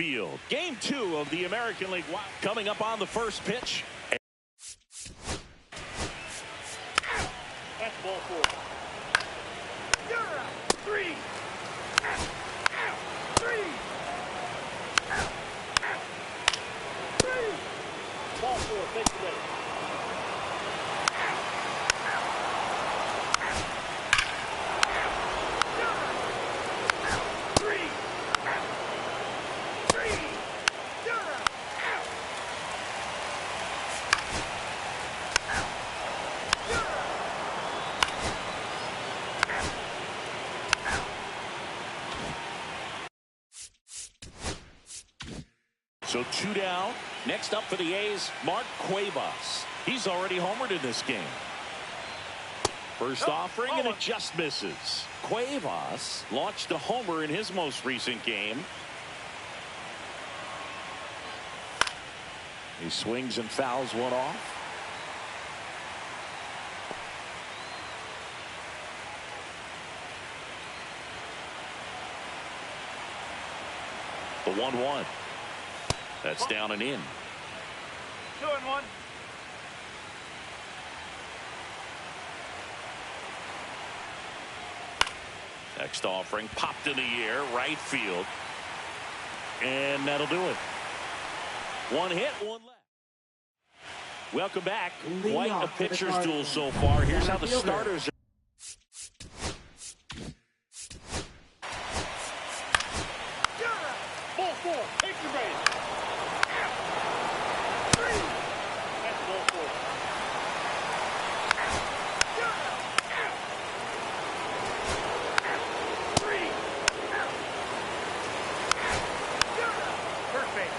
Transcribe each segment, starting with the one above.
field. Game 2 of the American League coming up on the first pitch. That's ball 4. You're out. 3. Out. 3. Out. 3. Ball 4. Take the base. So 2 down. Next up for the A's, Mark Cuevas. He's already homered in this game. First offering, and it just misses. Cuevas launched a homer in his most recent game. He swings and fouls one off. The 1-1. That's down and in. 2-1. Next offering popped in the air, right field. And that'll do it. 1 hit, 1 left. Welcome back. Quite a pitcher's duel so far. Here's how the starters are. Ball 4. Take your base. 3. That's ball 4. 3. First base.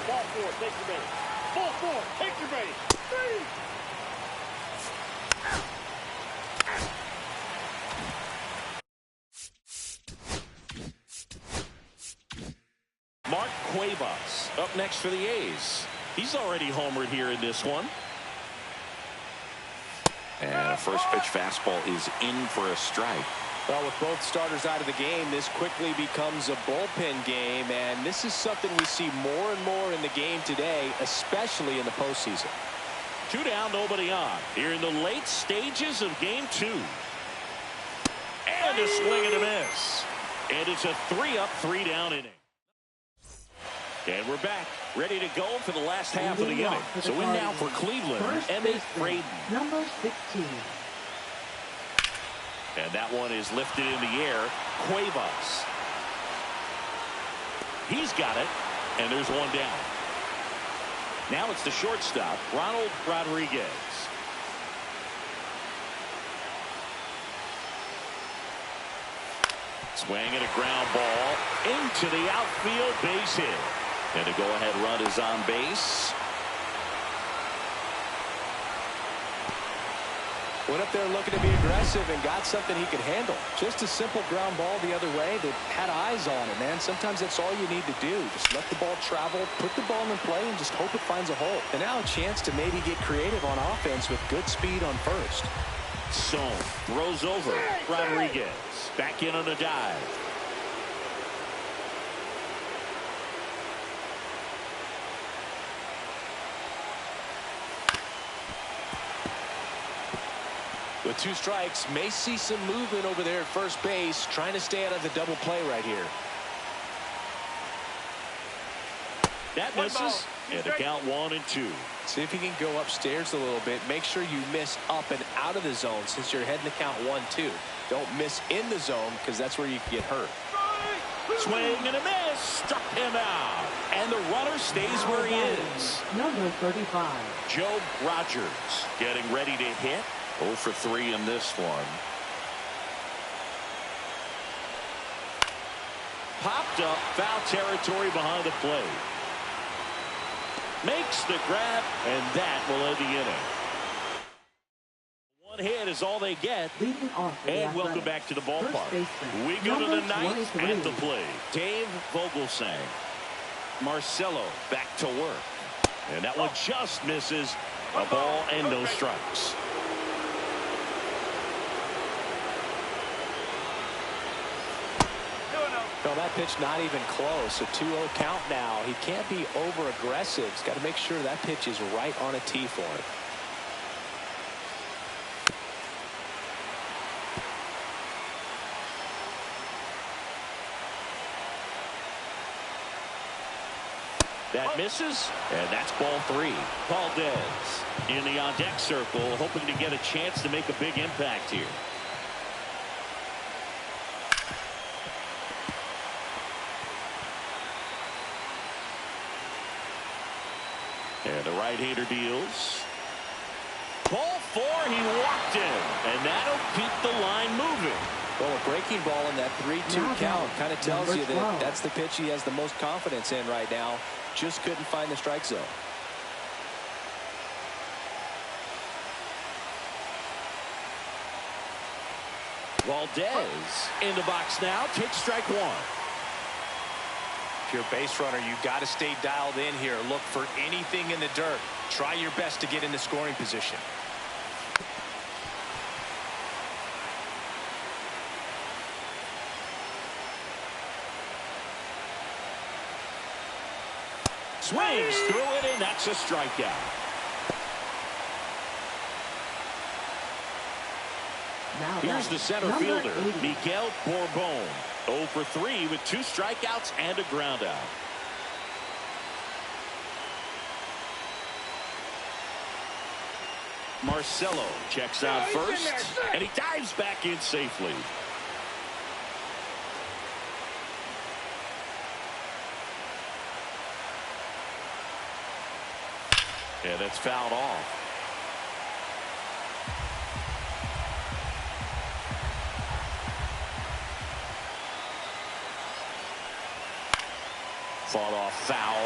Ball 4. Take your base. Ball 4. Take your base. 3. Mark Cuevas up next for the A's. He's already homered here in this one. And a first pitch fastball is in for a strike. Well, with both starters out of the game, this quickly becomes a bullpen game, and this is something we see more and more in the game today, especially in the postseason. 2 down, nobody on. Here in the late stages of game 2. And a swing and a miss. And it's a 3-up, 3-down inning. And we're back, ready to go for the last half of the inning. So in now for Cleveland, Emmett Braden. Number 16. And that one is lifted in the air. Cuevas. He's got it, and there's 1 down. Now it's the shortstop, Ronald Rodriguez. Swing and a ground ball into the outfield, base hit. And a go-ahead run is on base. Went up there looking to be aggressive and got something he could handle. Just a simple ground ball the other way that had eyes on it, man. Sometimes that's all you need to do. Just let the ball travel, put the ball in play, and just hope it finds a hole. And now a chance to maybe get creative on offense with good speed on first. Sohn throws over Rodriguez. Back in on a dive. With 2 strikes, may see some movement over there at first base, trying to stay out of the double play right here. That misses, and the count 1-2. See if you can go upstairs a little bit. Make sure you miss up and out of the zone since you're heading to count 1-2. Don't miss in the zone because that's where you can get hurt. Swing and a miss. Struck him out. And the runner stays where he is. Number 35. Joe Rogers getting ready to hit. 0 for 3 in this one. Popped up, foul territory behind the plate. Makes the grab, and that will end the inning. 1 hit is all they get. And welcome back to the ballpark. We go to the 9th at the plate. Dave Vogelsang. Marcelo back to work. And that one just misses. A ball and no strikes. No, that pitch not even close. A 2-0 count now. He can't be over-aggressive. He's got to make sure that pitch is right on a tee for him. That misses, and that's ball 3. Valdez in the on-deck circle, hoping to get a chance to make a big impact here. And the right-hander deals. Ball 4, he walked in, and that'll keep the line moving. Well, a breaking ball in that 3-2 count kind of tells you that that's the pitch he has the most confidence in right now. Just couldn't find the strike zone. Valdez in the box now, takes strike 1. If you're a base runner, you got to stay dialed in here. Look for anything in the dirt. Try your best to get into scoring position. Swings through it, and that's a strikeout. Here's the center fielder, Miguel Bourbon. 0 for 3 with 2 strikeouts and a groundout. Marcelo checks out first, and he dives back in safely. And it's fouled off. Fought off foul.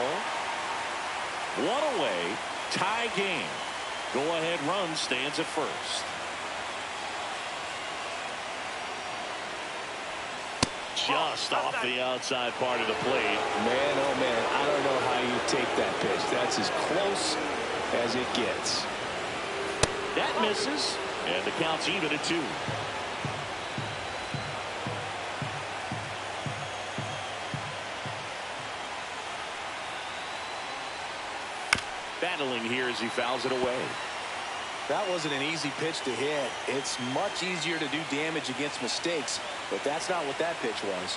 1 away. Tie game. Go-ahead run stands at first. Just off the outside part of the plate. Man, oh man, I don't know how you take that pitch. That's as close as it gets. That misses, and the count's even at 2. Battling here as he fouls it away. That wasn't an easy pitch to hit. It's much easier to do damage against mistakes, but that's not what that pitch was.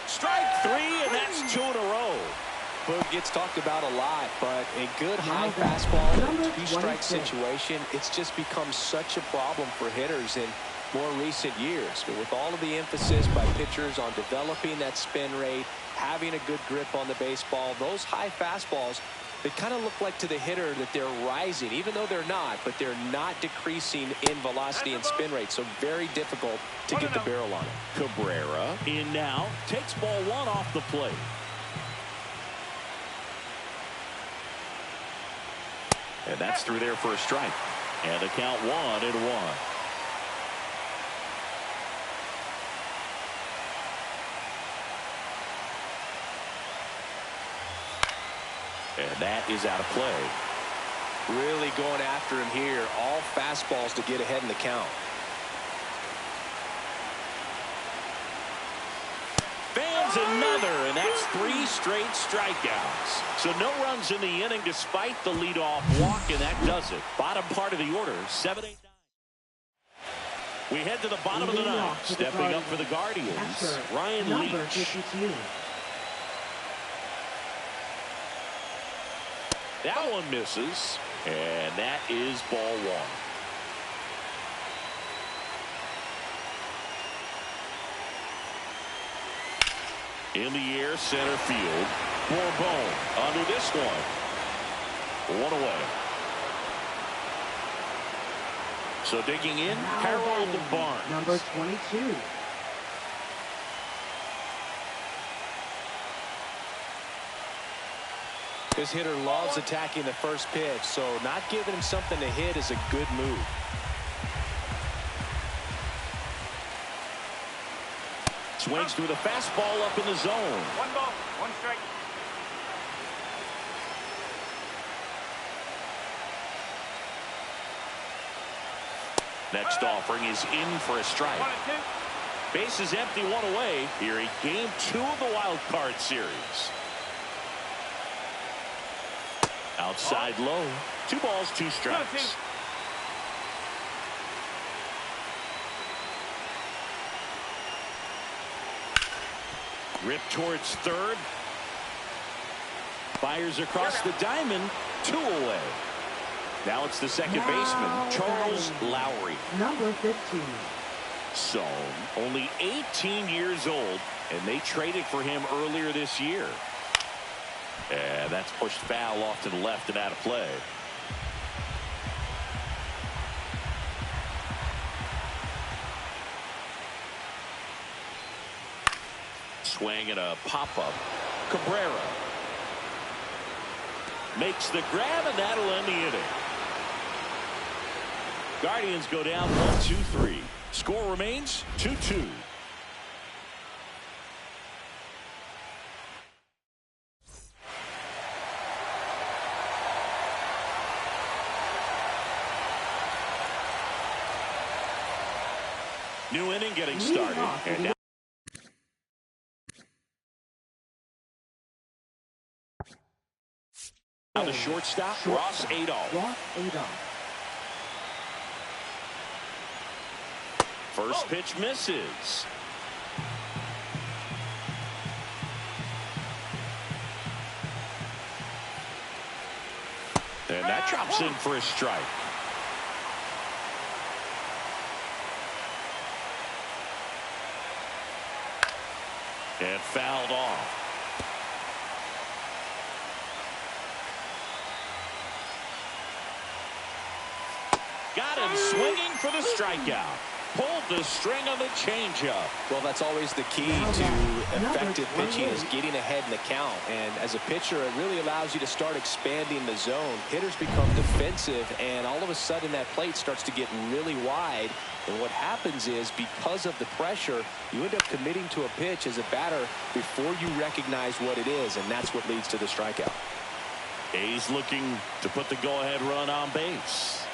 Strike 3, and that's 2 in a row. Boog gets talked about a lot, but a good high fastball in a 2-strike situation, it's just become such a problem for hitters in more recent years. But with all of the emphasis by pitchers on developing that spin rate, having a good grip on the baseball, those high fastballs, they kind of look like to the hitter that they're rising, even though they're not, but they're not decreasing in velocity and spin rate. So very difficult to get the barrel on it. Cabrera in now, takes ball 1 off the plate. And that's through there for a strike. And the count 1-1. And that is out of play. Really going after him here. All fastballs to get ahead in the count. Fans another, and that's 3 straight strikeouts. So no runs in the inning despite the leadoff walk, and that does it. Bottom part of the order, 7-8-9. We head to the bottom of the 9th. Stepping up for the Guardians, Ryan Leach. That one misses, and that is ball 1. In the air, center field. Bourbon under this one. 1 away. So digging in, Harold Barnes. Number 22. This hitter loves attacking the first pitch, so not giving him something to hit is a good move. Swings through the fastball up in the zone. 1 ball, 1 strike. Next offering is in for a strike. 1-2. Base is empty, one away here in game 2 of the wild card series. Outside low. 2 balls, 2 strikes. Rip towards third. Fires across the diamond. 2 away. Now it's the second baseman, Charles Lowry. Number 15. So, only 18 years old, and they traded for him earlier this year. And that's pushed foul off to the left and out of play. Swing and a pop-up. Cabrera makes the grab, and that'll end the inning. Guardians go down 1-2-3. Score remains 2-2. New inning getting started. And now the shortstop, Ross Adolph. First pitch misses. And that drops in for a strike. And fouled off. Got him swinging for the strikeout. Pulled the string on the changeup. Well, that's always the key to effective pitching, is getting ahead in the count. And as a pitcher, it really allows you to start expanding the zone. Hitters become defensive, and all of a sudden that plate starts to get really wide. And what happens is, because of the pressure, you end up committing to a pitch as a batter before you recognize what it is, and that's what leads to the strikeout. A's looking to put the go-ahead run on base.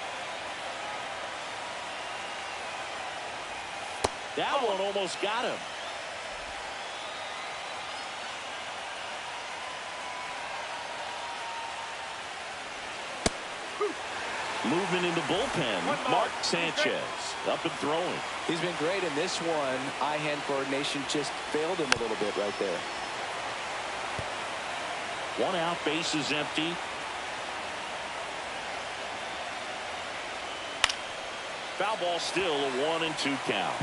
That one almost got him. Movement in the bullpen. Mark Sanchez up and throwing. He's been great in this one. Eye-hand coordination just failed him a little bit right there. 1 out, base is empty. Foul ball, still a 1-2 count.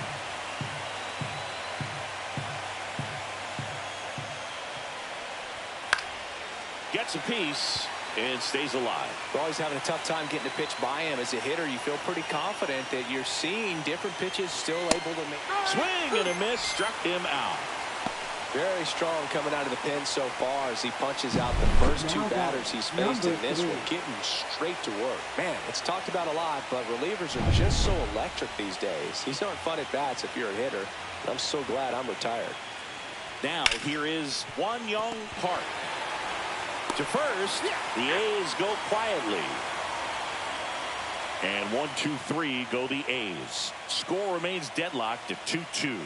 Gets a piece and stays alive. We're always having a tough time getting a pitch by him. As a hitter, you feel pretty confident that you're seeing different pitches still able to make. Swing and a miss, struck him out. Very strong coming out of the pen so far as he punches out the first 2 batters he's faced in this one, getting straight to work. Man, it's talked about a lot, but relievers are just so electric these days. These aren't fun at bats if you're a hitter. I'm so glad I'm retired. Now here is Wan Young Park. To first, the A's go quietly. And 1-2-3 go the A's. Score remains deadlocked at 2-2.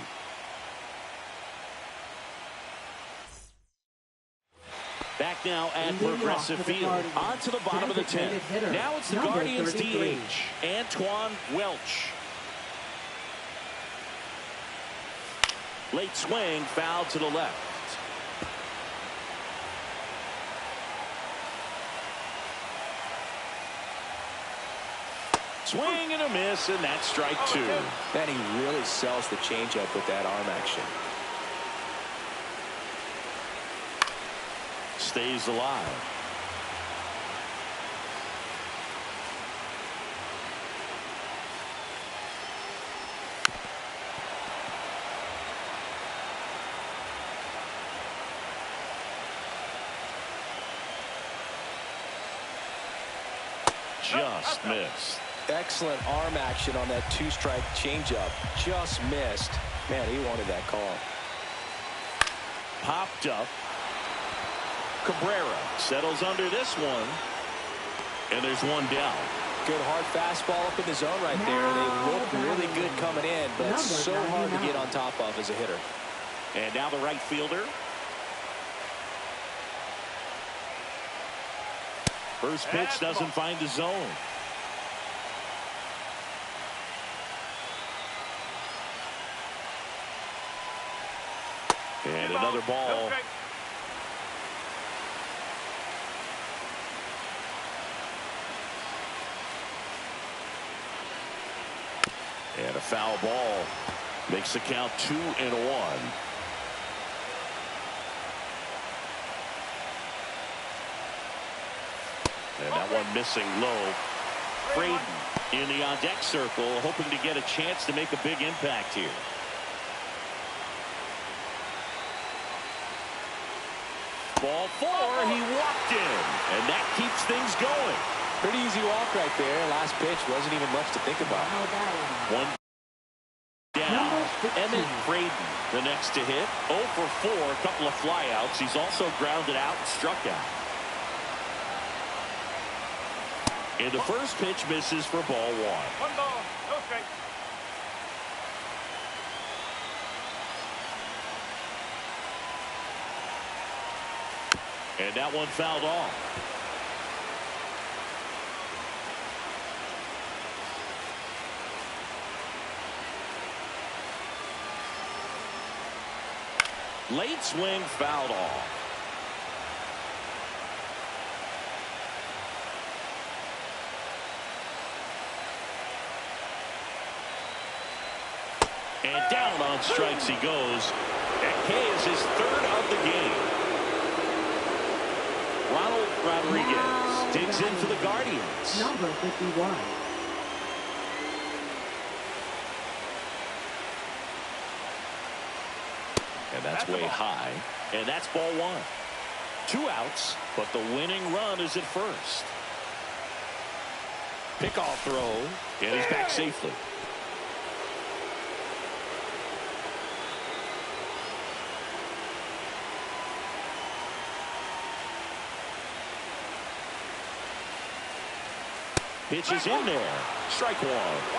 Back now at Progressive Field. On to the bottom of the 10th. Now it's the Guardians DH, Antoine Welch. Late swing, foul to the left. Swing and a miss, and that's strike 2. Man, he really sells the changeup with that arm action. Stays alive. Just missed. Excellent arm action on that 2-strike changeup. Just missed. Man, he wanted that call. Popped up. Cabrera settles under this one. And there's one down. Good hard fastball up in the zone right there. They look really good coming in, but it's so hard to get on top of as a hitter. And now the right fielder. First pitch doesn't find the zone. And another ball. And a foul ball makes the count 2-1. And that one missing low. Braden in the on-deck circle, hoping to get a chance to make a big impact here. Ball 4, he walked in, and that keeps things going. Pretty easy walk right there. Last pitch wasn't even much to think about. One down. Emmett Braden, the next to hit. 0 for 4, a couple of flyouts. He's also grounded out and struck out. And the first pitch misses for ball 1. One ball, no strike. And that one fouled off. Late swing fouled off. And down on strikes he goes. That K is his 3rd of the game. Ronald Rodriguez digs in for the Guardians. Number 51. And that's way high. And that's ball 1. 2 outs, but the winning run is at first. Pickoff throw, and he's back safely. Pitch is in there. Strike 1.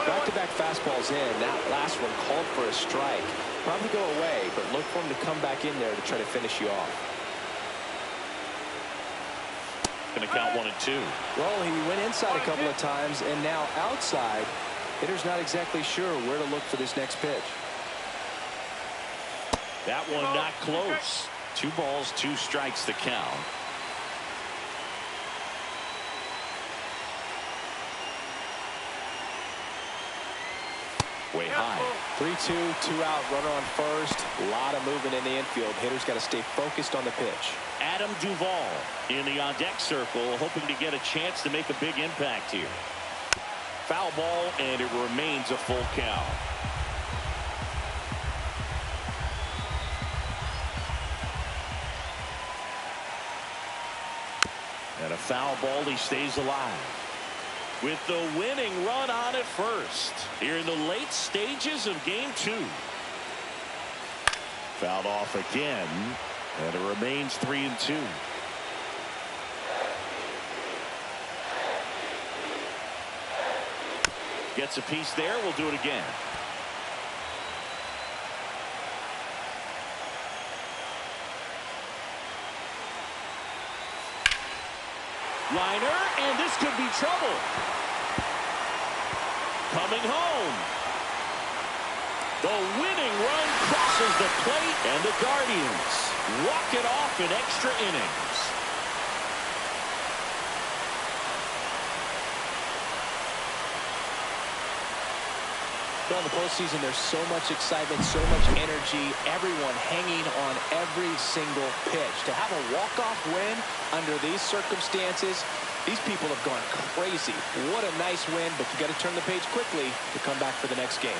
Back-to-back fastballs in. That last one called for a strike. Probably go away, but look for him to come back in there to try to finish you off. Going to count 1 and 2. Well, he went inside a couple of times, and now outside. Hitter's not exactly sure where to look for this next pitch. That one not close. 2 balls, 2 strikes to count. Way high. 3-2, 2 out, runner on first. A lot of movement in the infield. Hitter's got to stay focused on the pitch. Adam Duvall in the on-deck circle, hoping to get a chance to make a big impact here. Foul ball, and it remains a full count. And a foul ball, he stays alive. With the winning run on at first here in the late stages of game 2. Fouled off again, and it remains 3-2. Gets a piece there. We'll do it again. Liner, and this could be trouble. Coming home. The winning run crosses the plate, and the Guardians walk it off in extra innings. In the postseason, there's so much excitement, so much energy, everyone hanging on every single pitch. To have a walk-off win under these circumstances, these people have gone crazy. What a nice win, but you got to turn the page quickly to come back for the next game.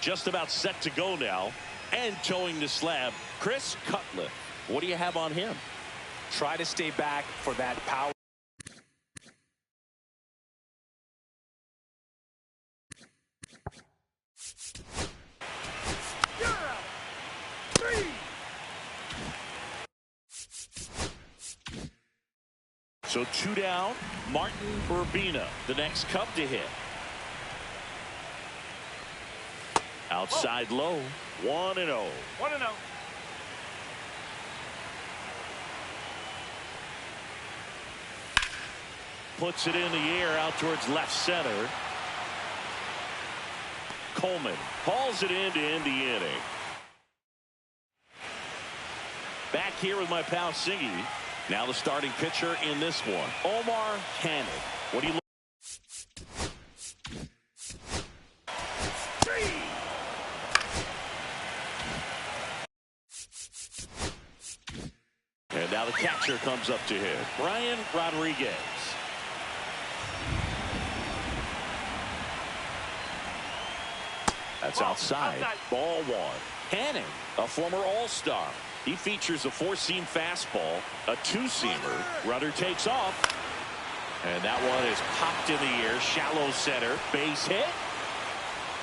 Just about set to go now, and towing the slab, Chris Cutler. What do you have on him? Try to stay back for that power. So 2 down, Martin Urbina, the next Cub to hit. Outside low, 1-0. 1-0. Puts it in the air out towards left center. Coleman hauls it in to end the inning. Back here with my pal Singy. Now the starting pitcher in this one, Omar Hannon. What do you look? And now the catcher comes up to hit, Brian Rodriguez. That's outside. Ball one. Hannon, a former All-Star. He features a four-seam fastball, a two-seamer. Runner takes off. And that one is popped in the air. Shallow center. Base hit.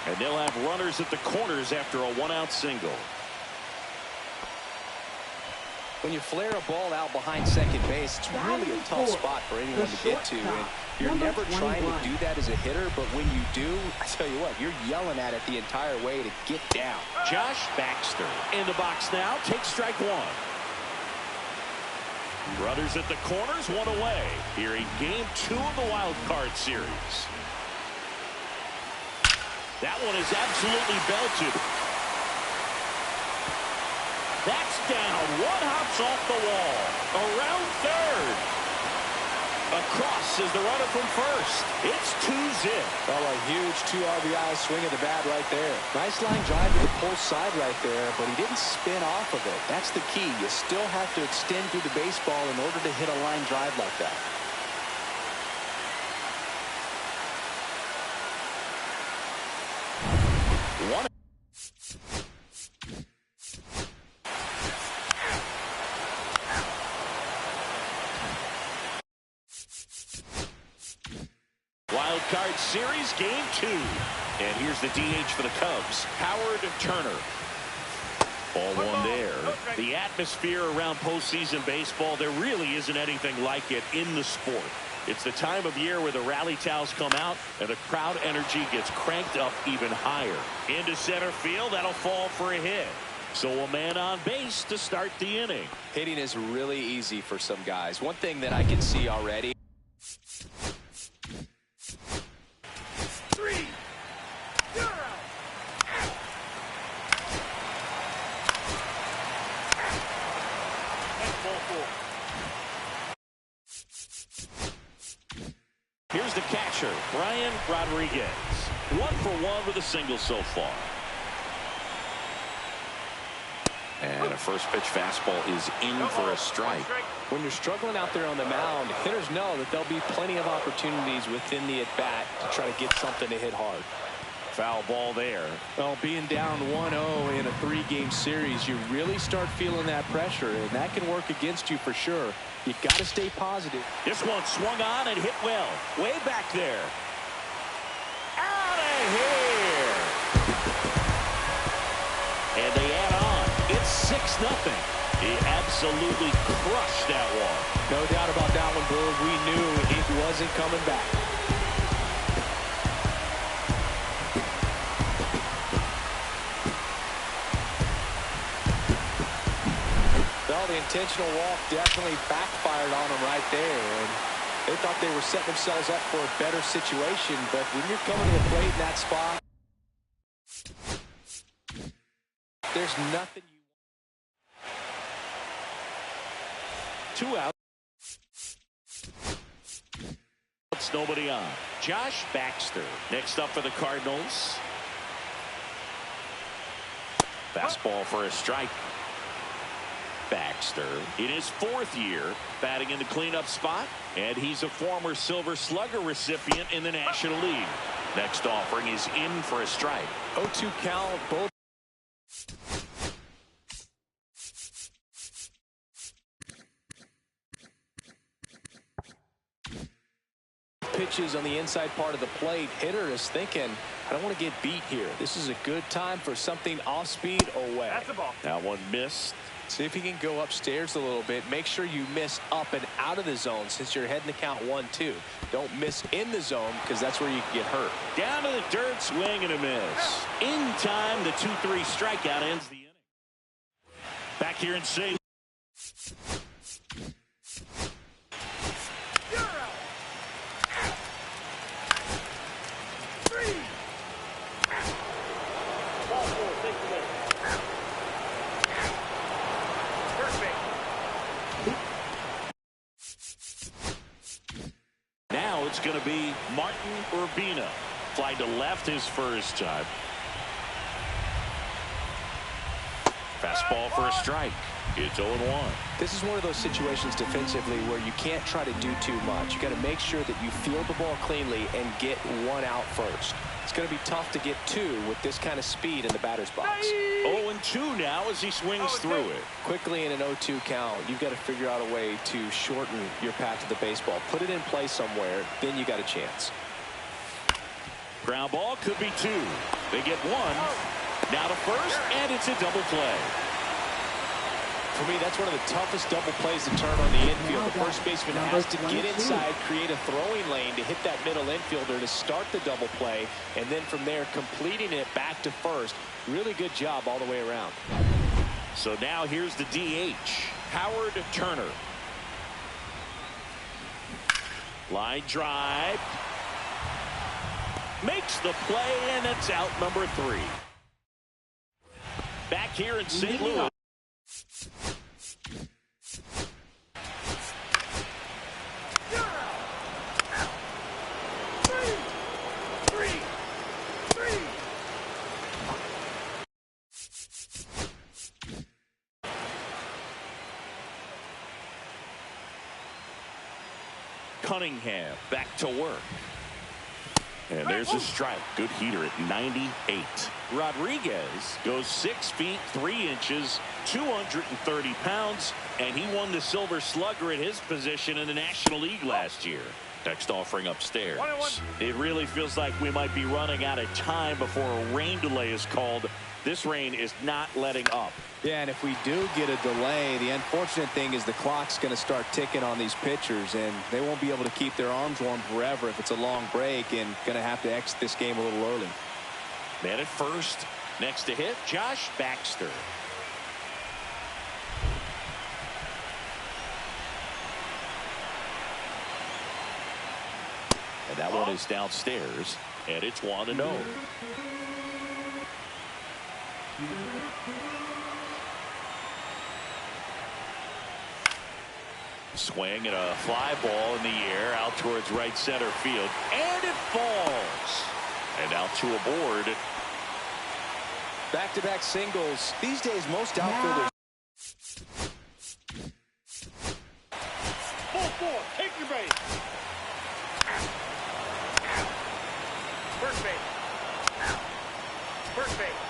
And they'll have runners at the corners after a one-out single. When you flare a ball out behind second base, it's really a tough spot for anyone to get to. And you're never trying to do that as a hitter, but when you do, I tell you what, you're yelling at it the entire way to get down. Josh Baxter in the box now, takes strike one. Runners at the corners, one away. Here in game 2 of the wild card series. That one is absolutely belted. That's down. One hops off the wall. Around third. Across is the runner from first. It's 2-zip. Oh, a huge 2 RBI swing of the bat right there. Nice line drive to the pull side right there, but he didn't spin off of it. That's the key. You still have to extend through the baseball in order to hit a line drive like that. Series Game 2. And here's the DH for the Cubs, Howard Turner. Ball one there. The atmosphere around postseason baseball, there really isn't anything like it in the sport. It's the time of year where the rally towels come out and the crowd energy gets cranked up even higher. Into center field, that'll fall for a hit. So a man on base to start the inning. Hitting is really easy for some guys. One thing that I can see already. 3. You're out. That's ball 4. Here's the catcher, Brian Rodriguez. 1 for 1 with a single so far. And a first pitch fastball is in for a strike. When you're struggling out there on the mound, hitters know that there'll be plenty of opportunities within the at-bat to try to get something to hit hard. Foul ball there. Well, being down 1-0 in a 3-game series, you really start feeling that pressure, and that can work against you for sure. You got to stay positive. This one swung on and hit well. Way back there. Out of here. And they add on. It's 6-0. He absolutely crushed that one. No doubt about that one, Boo. We knew it wasn't coming back. Well, the intentional walk definitely backfired on them right there. And they thought they were setting themselves up for a better situation. But when you're coming to the plate in that spot, there's nothing you... 2 out. It's nobody on. Josh Baxter next up for the Cardinals. Fastball for a strike. Baxter in his 4th year batting in the cleanup spot, and he's a former Silver Slugger recipient in the National League. Next offering is in for a strike. 0-2 count, both. Pitches on the inside part of the plate. Hitter is thinking, I don't want to get beat here. This is a good time for something off speed away. That's the ball. That one missed. See if he can go upstairs a little bit. Make sure you miss up and out of the zone since you're heading to count 1-2. Don't miss in the zone because that's where you can get hurt. Down to the dirt, swing and a miss. In time, the 2-3 strikeout ends the inning. Back here in St. Now it's going to be Martin Urbina. Fly to left his first time. Fastball for a strike. It's 0-1. This is one of those situations defensively where you can't try to do too much. You got to make sure that you field the ball cleanly and get 1 out first. It's going to be tough to get 2 with this kind of speed in the batter's box. 0-2 now as he swings through it. Quickly in an 0-2 count, you've got to figure out a way to shorten your path to the baseball. Put it in play somewhere, then you got a chance. Ground ball could be 2. They get 1. Now to first, and it's a double play. For me, that's one of the toughest double plays to turn on the infield. The first baseman has to get inside, create a throwing lane to hit that middle infielder to start the double play, and then from there completing it back to first. Really good job all the way around. So now here's the DH, Howard Turner. Line drive. Makes the play, and it's out number 3. Back here in St. Louis. Cunningham back to work. And there's a strike. Good heater at 98. Rodriguez goes 6 feet 3 inches, 230 pounds, and he won the Silver Slugger at his position in the National League last year. Next offering upstairs. 21. It really feels like we might be running out of time before a rain delay is called. This rain is not letting up. Yeah, and if we do get a delay, the unfortunate thing is the clock's going to start ticking on these pitchers, and they won't be able to keep their arms warm forever if it's a long break, and going to have to exit this game a little early. Man at first. Next to hit, Josh Baxter. And that one is downstairs, and it's 1-0. Swing and a fly ball in the air out towards right center field, and it falls. And now to a board. Back-to-back singles. These days, most outfielders. Ball four. Take your base. First base. First base.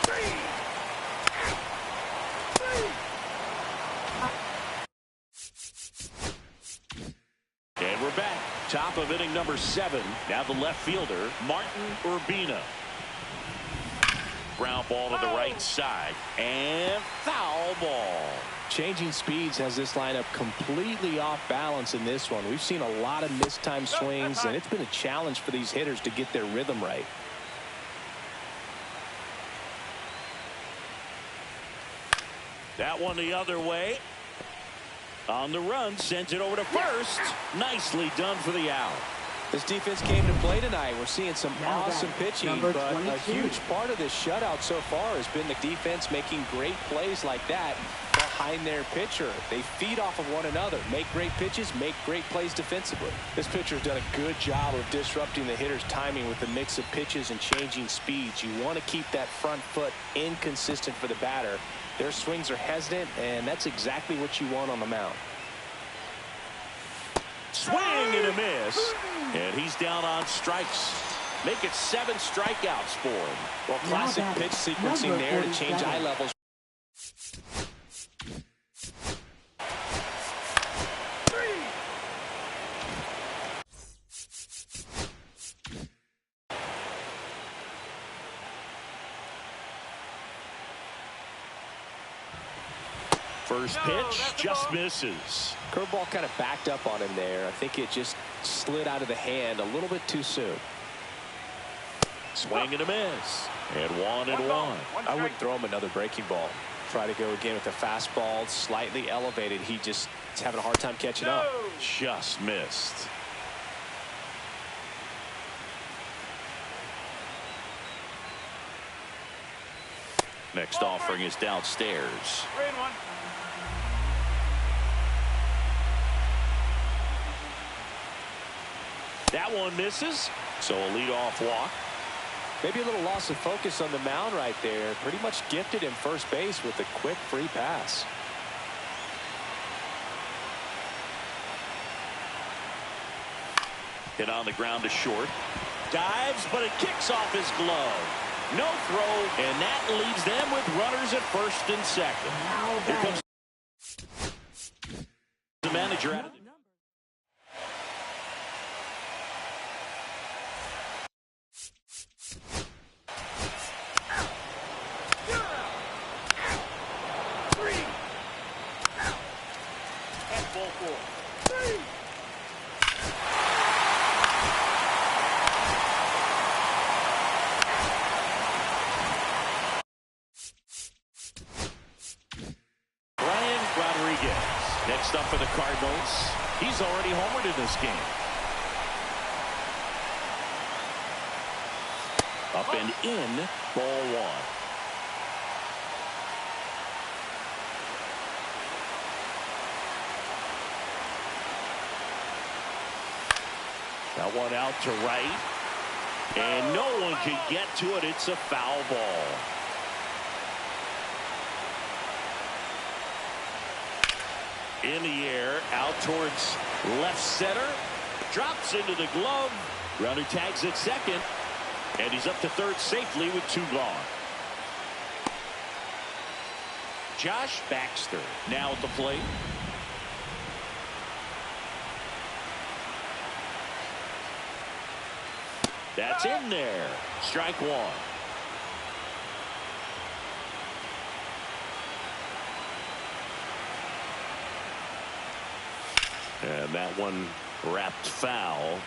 Three. And we're back. Top of inning number 7. Now the left fielder, Martin Urbina. Ground ball to the right side. And foul ball. Changing speeds has this lineup completely off balance in this one. We've seen a lot of mistimed swings, and it's been a challenge for these hitters to get their rhythm right. That one the other way. On the run, sends it over to first. Nicely done for the out. This defense came to play tonight. We're seeing some awesome pitching, but a huge part of this shutout so far has been the defense making great plays like that behind their pitcher. They feed off of one another, make great pitches, make great plays defensively. This pitcher's done a good job of disrupting the hitter's timing with the mix of pitches and changing speeds. You want to keep that front foot inconsistent for the batter. Their swings are hesitant, and that's exactly what you want on the mound. Swing and a miss. And he's down on strikes. Make it 7 strikeouts for him. Well, classic pitch sequencing there to change eye levels. First pitch just misses. Curveball kind of backed up on him there. I think it just slid out of the hand a little bit too soon. Swing and a miss. And 1-1. I wouldn't throw him another breaking ball. Try to go again with the fastball slightly elevated. He just is having a hard time catching up. Just missed. Next offering is downstairs. 3-1. That one misses, so a leadoff walk. Maybe a little loss of focus on the mound right there. Pretty much gifted him first base with a quick free pass. Hit on the ground to short. Dives, but it kicks off his glove. No throw, and that leaves them with runners at first and second. Here comes the manager out of the Next up for the Cardinals, he's already homered in this game. Up and in, ball 1. That one out to right, and no one can get to it. It's a foul ball. In the air, out towards left center. Drops into the glove. Runner tags at second. And he's up to third safely with 2 gone. Josh Baxter now at the plate. That's in there. Strike one. And that one wrapped foul.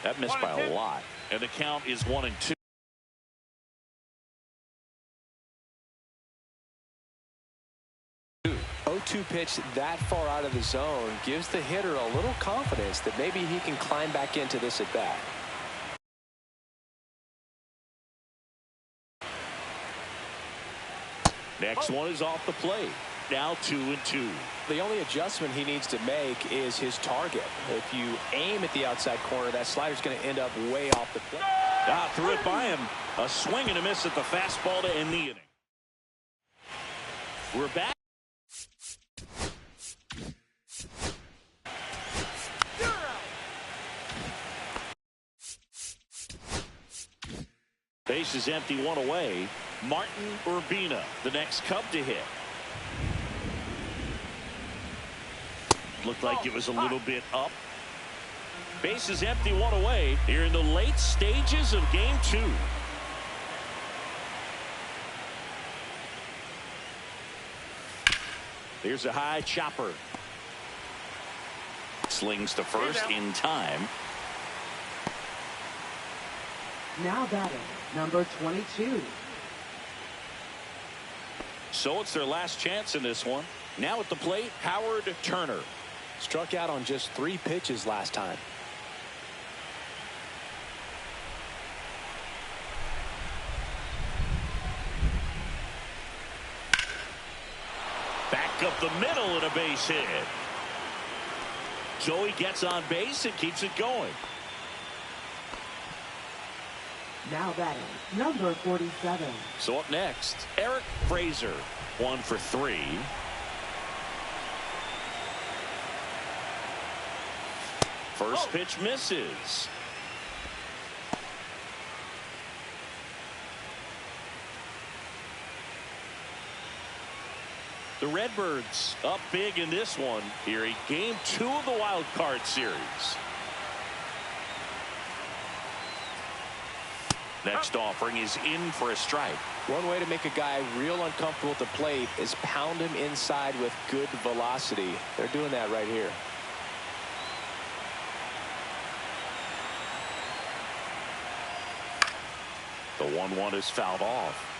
That missed by a lot. And the count is 1-2. The 0-2 pitch that far out of the zone gives the hitter a little confidence that maybe he can climb back into this at bat. Next one is off the plate. Now 2-2. The only adjustment he needs to make is his target. If you aim at the outside corner, that slider's going to end up way off the plate. Threw it by him. A swing and a miss at the fastball to end the inning. We're back. Base is empty, one away. Martin Urbina, the next Cub to hit. Looked like it was a little bit up. Base is empty, one away. Here in the late stages of game 2. Here's a high chopper. Slings to first in time. Now batting, number 22. So it's their last chance in this one. Now at the plate, Howard Turner. Struck out on just 3 pitches last time. Back up the middle and a base hit. Joey gets on base and keeps it going. Now batting, number 47. So up next, Eric Fraser. 1 for 3. First pitch misses. The Redbirds up big in this one here in game 2 of the wild card series. Next offering is in for a strike. One way to make a guy real uncomfortable at the plate is pound him inside with good velocity. They're doing that right here. The 1-1 is fouled off.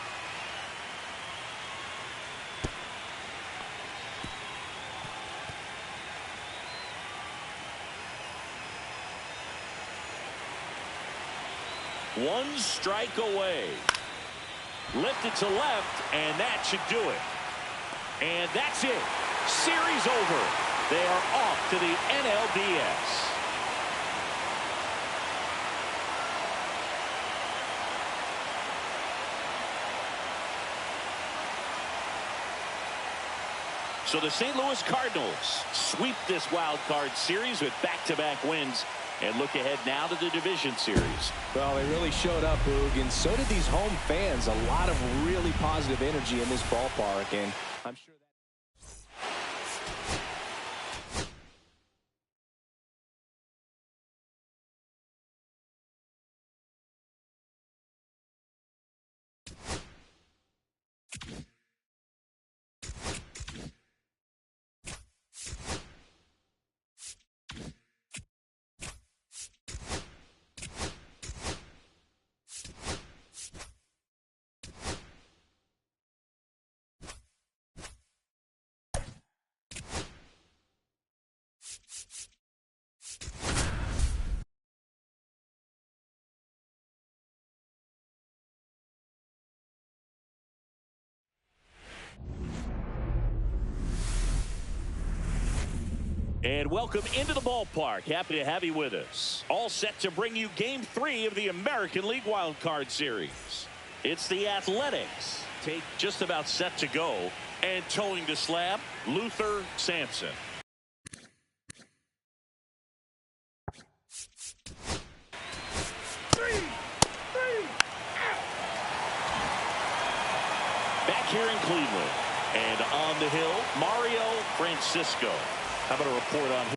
One strike away. Lifted to left, and that should do it. And that's it. Series over. They are off to the NLDS. So the St. Louis Cardinals sweep this wild card series with back-to-back wins and look ahead now to the division series. Well, they really showed up, Boog, and so did these home fans. A lot of really positive energy in this ballpark, and I'm sure that And welcome into the ballpark. Happy to have you with us. All set to bring you game 3 of the American League Wild Card Series. It's the Athletics. Take just about set to go. And towing the slab, Luther Sampson. Back here in Cleveland. And on the hill, Mario Francisco. How about a report on him?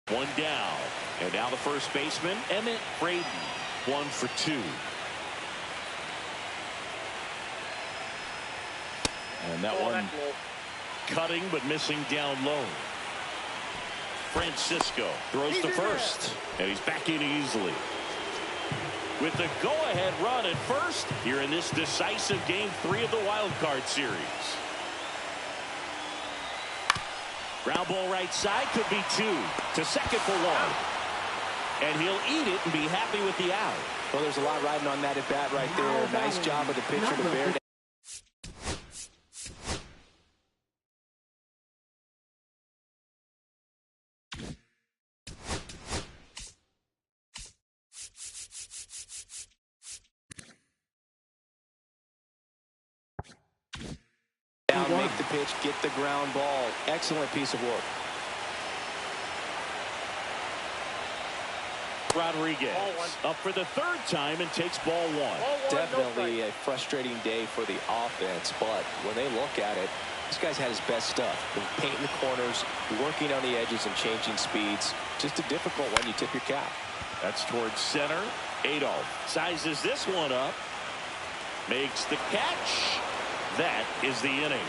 One down. And now the first baseman, Emmett Braden, 1 for 2. And that one cutting but missing down low. Francisco throws to first. And he's back in easily. With the go-ahead run at first here in this decisive Game 3 of the Wild Card Series. Ground ball right side, could be 2. To second for 1. And he'll eat it and be happy with the out. Well, there's a lot riding on that at bat right there. Nice job of the pitcher to bear down. Make the pitch, get the ground ball. Excellent piece of work. Rodriguez up for the 3rd time and takes ball 1. Definitely a frustrating day for the offense, but when they look at it, this guy's had his best stuff. Been painting the corners, working on the edges and changing speeds. Just a difficult one. You tip your cap. That's towards center. Adolph sizes this one up. Makes the catch. That is the inning.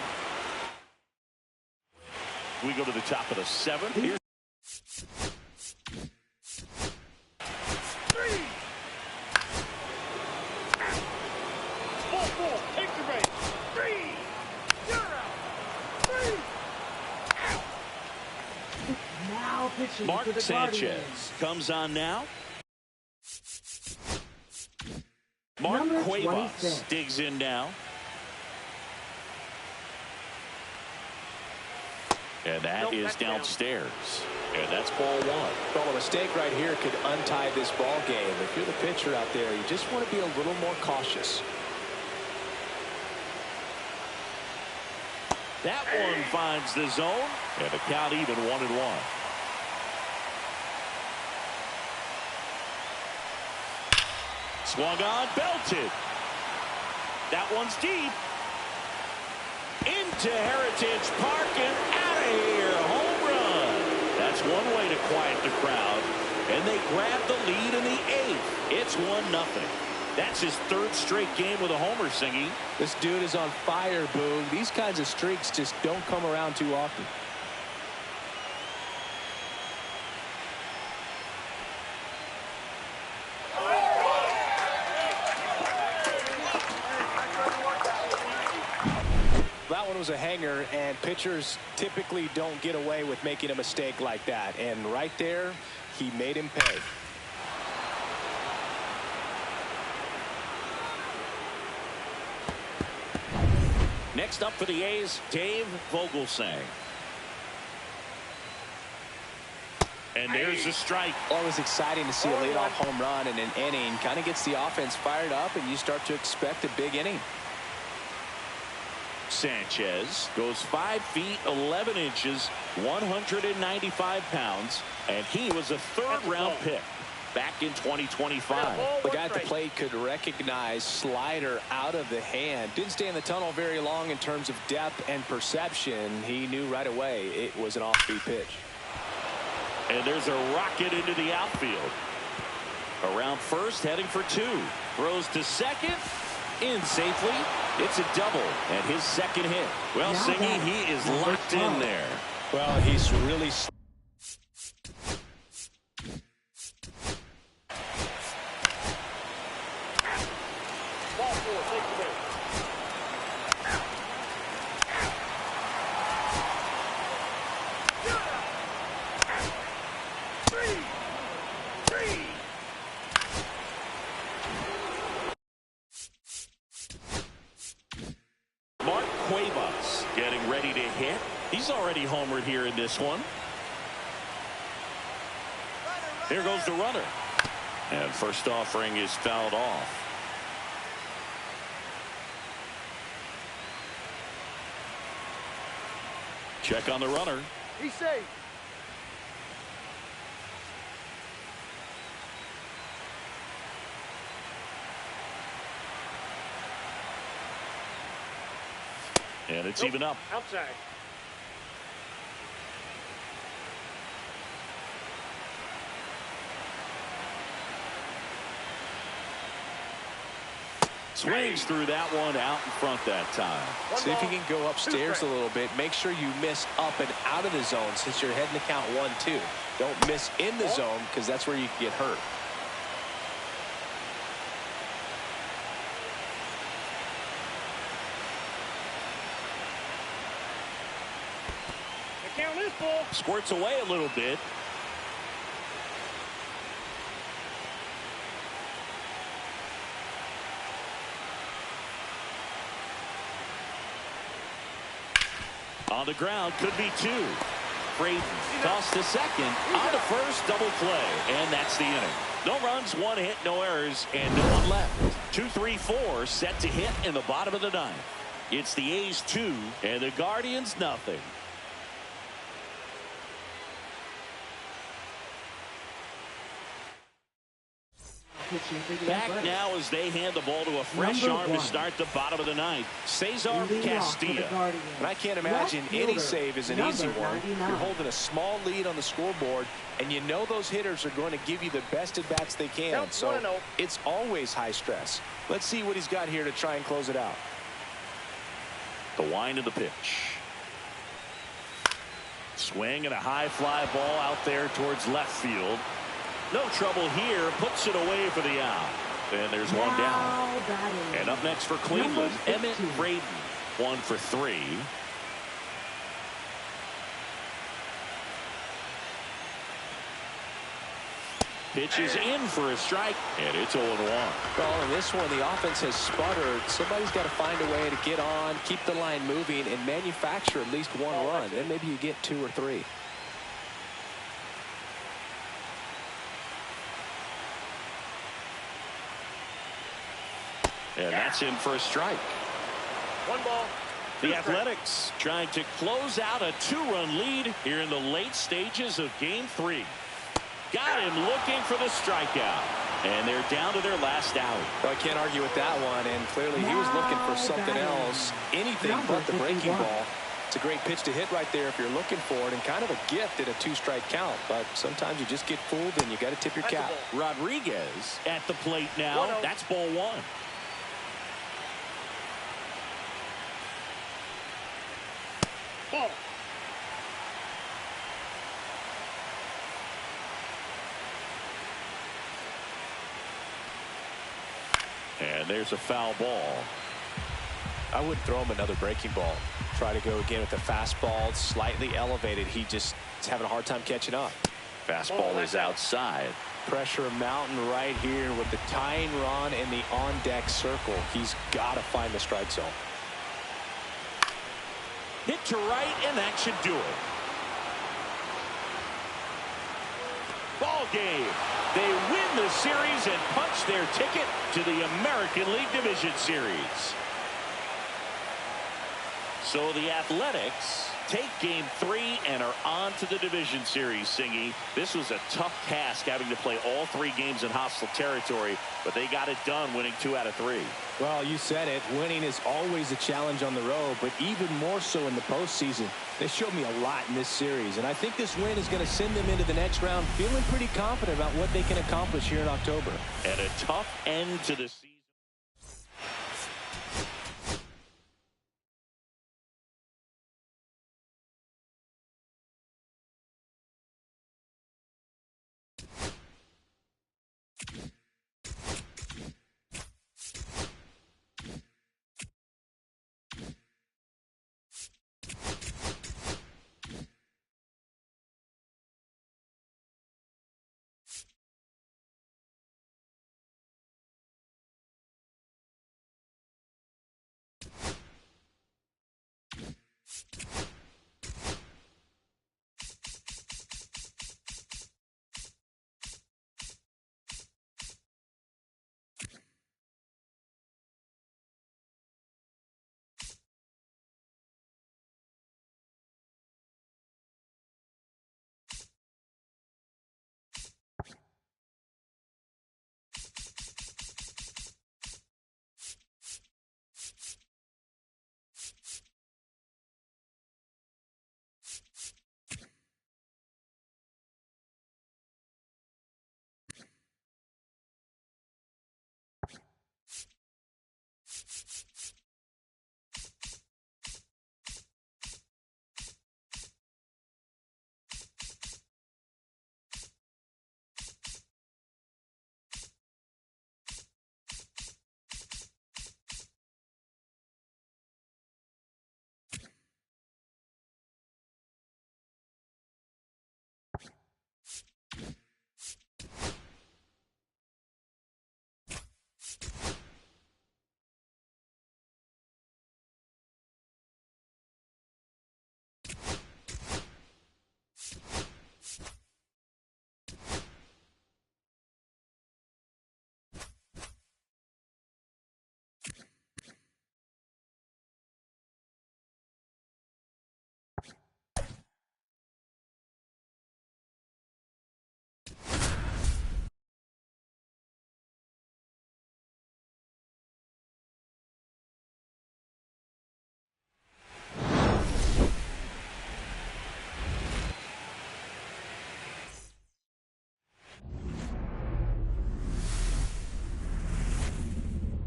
We go to the top of the 7th. Here's Mark Sanchez comes on now. Mark Cuevas digs in now. And that is downstairs. And that's ball 1. Well, a mistake right here could untie this ball game. If you're the pitcher out there, you just want to be a little more cautious. That one finds the zone. And the count even 1-1. Swung on, belted. That one's deep. Into Heritage Park and out of here. Home run. That's one way to quiet the crowd. And they grab the lead in the 8th. It's 1-0. That's his 3rd straight game with a homer singing. This dude is on fire, Boog. These kinds of streaks just don't come around too often. That one was a hanger, and pitchers typically don't get away with making a mistake like that. And right there, he made him pay. Next up for the A's, Dave Vogelsang. And there's a strike. Always exciting to see a leadoff home run in an inning. Kind of gets the offense fired up, and you start to expect a big inning. Sanchez goes 5 feet 11 inches, 195 pounds, and he was a 3rd-round pick back in 2025. The guy at the plate could recognize slider out of the hand. Didn't stay in the tunnel very long in terms of depth and perception. He knew right away it was an off-speed pitch. And there's a rocket into the outfield. Around first, heading for 2. Throws to second. In safely. It's a double and his 2nd hit. Well, Singy, he is locked in there. Well, he's really Getting ready to hit. He's already homered here in this one. Here goes the runner. And first offering is fouled off. Check on the runner. He's safe. And it's even up. Outside. Swings through that one out in front that time. See if you can go upstairs a little bit. Make sure you miss up and out of the zone since you're heading to count 1-2. Don't miss in the zone because that's where you can get hurt. The count is full. Squirts away a little bit. On the ground, could be two. Braden tossed to second, on to first, double play, and that's the inning. No runs, one hit, no errors, and no one left. 2-3-4 set to hit in the bottom of the ninth. It's the A's 2 and the Guardians nothing. Back now as they hand the ball to a fresh arm to start the bottom of the ninth. Cesar Castilla. And I can't imagine any save is an easy one. You're holding a small lead on the scoreboard, and you know those hitters are going to give you the best at-bats they can. So it's always high stress. Let's see what he's got here to try and close it out. The wind of the pitch. Swing and a high fly ball out there towards left field. No trouble here. Puts it away for the out. And there's one down. And up next for Cleveland, Emmett Braden. 1 for 3. Pitch is in for a strike, and it's 0-1. Well, in this one, the offense has sputtered. Somebody's got to find a way to get on, keep the line moving, and manufacture at least one run. Then maybe you get 2 or 3. And that's in for a strike. 1 ball. The Athletics trying to close out a 2-run lead here in the late stages of Game 3. Got him looking for the strikeout. And they're down to their last out. Well, I can't argue with that one. And clearly he was looking for something else. Anything but the breaking ball. It's a great pitch to hit right there if you're looking for it. And kind of a gift at a 2-strike count. But sometimes you just get fooled and you got to tip your cap. Rodriguez at the plate now. That's ball 1. Ball. And there's a foul ball. I wouldn't throw him another breaking ball. Try to go again with the fastball, slightly elevated. He just is having a hard time catching up. Fastball is outside. Pressure mountain right here with the tying run in the on-deck circle. He's got to find the strike zone. Hit to right, and that should do it. Ball game. They win the series and punch their ticket to the American League Division Series. So the Athletics take Game 3 and are on to the Division Series, Singy. This was a tough task having to play all 3 games in hostile territory, but they got it done winning 2 out of 3. Well, you said it. Winning is always a challenge on the road, but even more so in the postseason. They showed me a lot in this series, and I think this win is going to send them into the next round feeling pretty confident about what they can accomplish here in October. And a tough end to the season.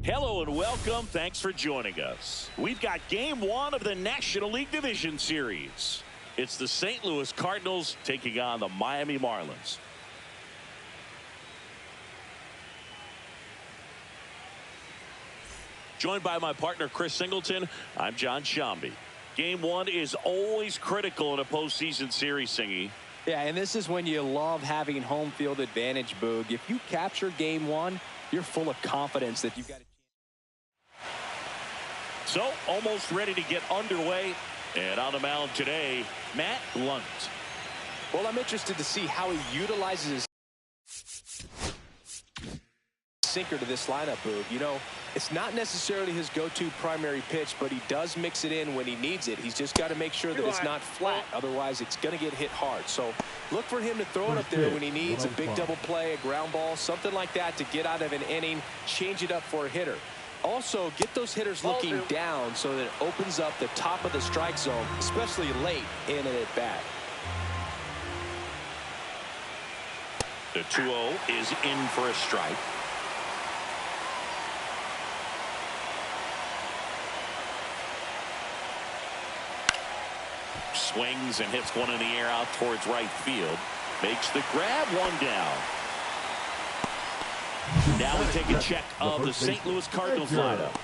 Hello and welcome. Thanks for joining us. We've got game one of the National League Division Series. It's the St. Louis Cardinals taking on the Miami Marlins. Joined by my partner Chris Singleton, I'm John Shambi. Game one is always critical in a postseason series, Singy. Yeah, and this is when you love having home field advantage, Boog. If you capture game one, you're full of confidence that you've got a chance. So, almost ready to get underway. And on the mound today, Matt Blunt. Well, I'm interested to see how he utilizes his sinker to this lineup, Boog. You know, it's not necessarily his go-to primary pitch, but he does mix it in when he needs it. He's just got to make sure that it's not flat. Otherwise, it's going to get hit hard. So look for him to throw it up there when he needs a big double play, a ground ball, something like that to get out of an inning, change it up for a hitter. Also, get those hitters looking down so that it opens up the top of the strike zone, especially late in an at-bat. The 2-0 is in for a strike. Swings and hits one in the air out towards right field. Makes the grab, one down. Now we take a check of the St. Louis Cardinals lineup.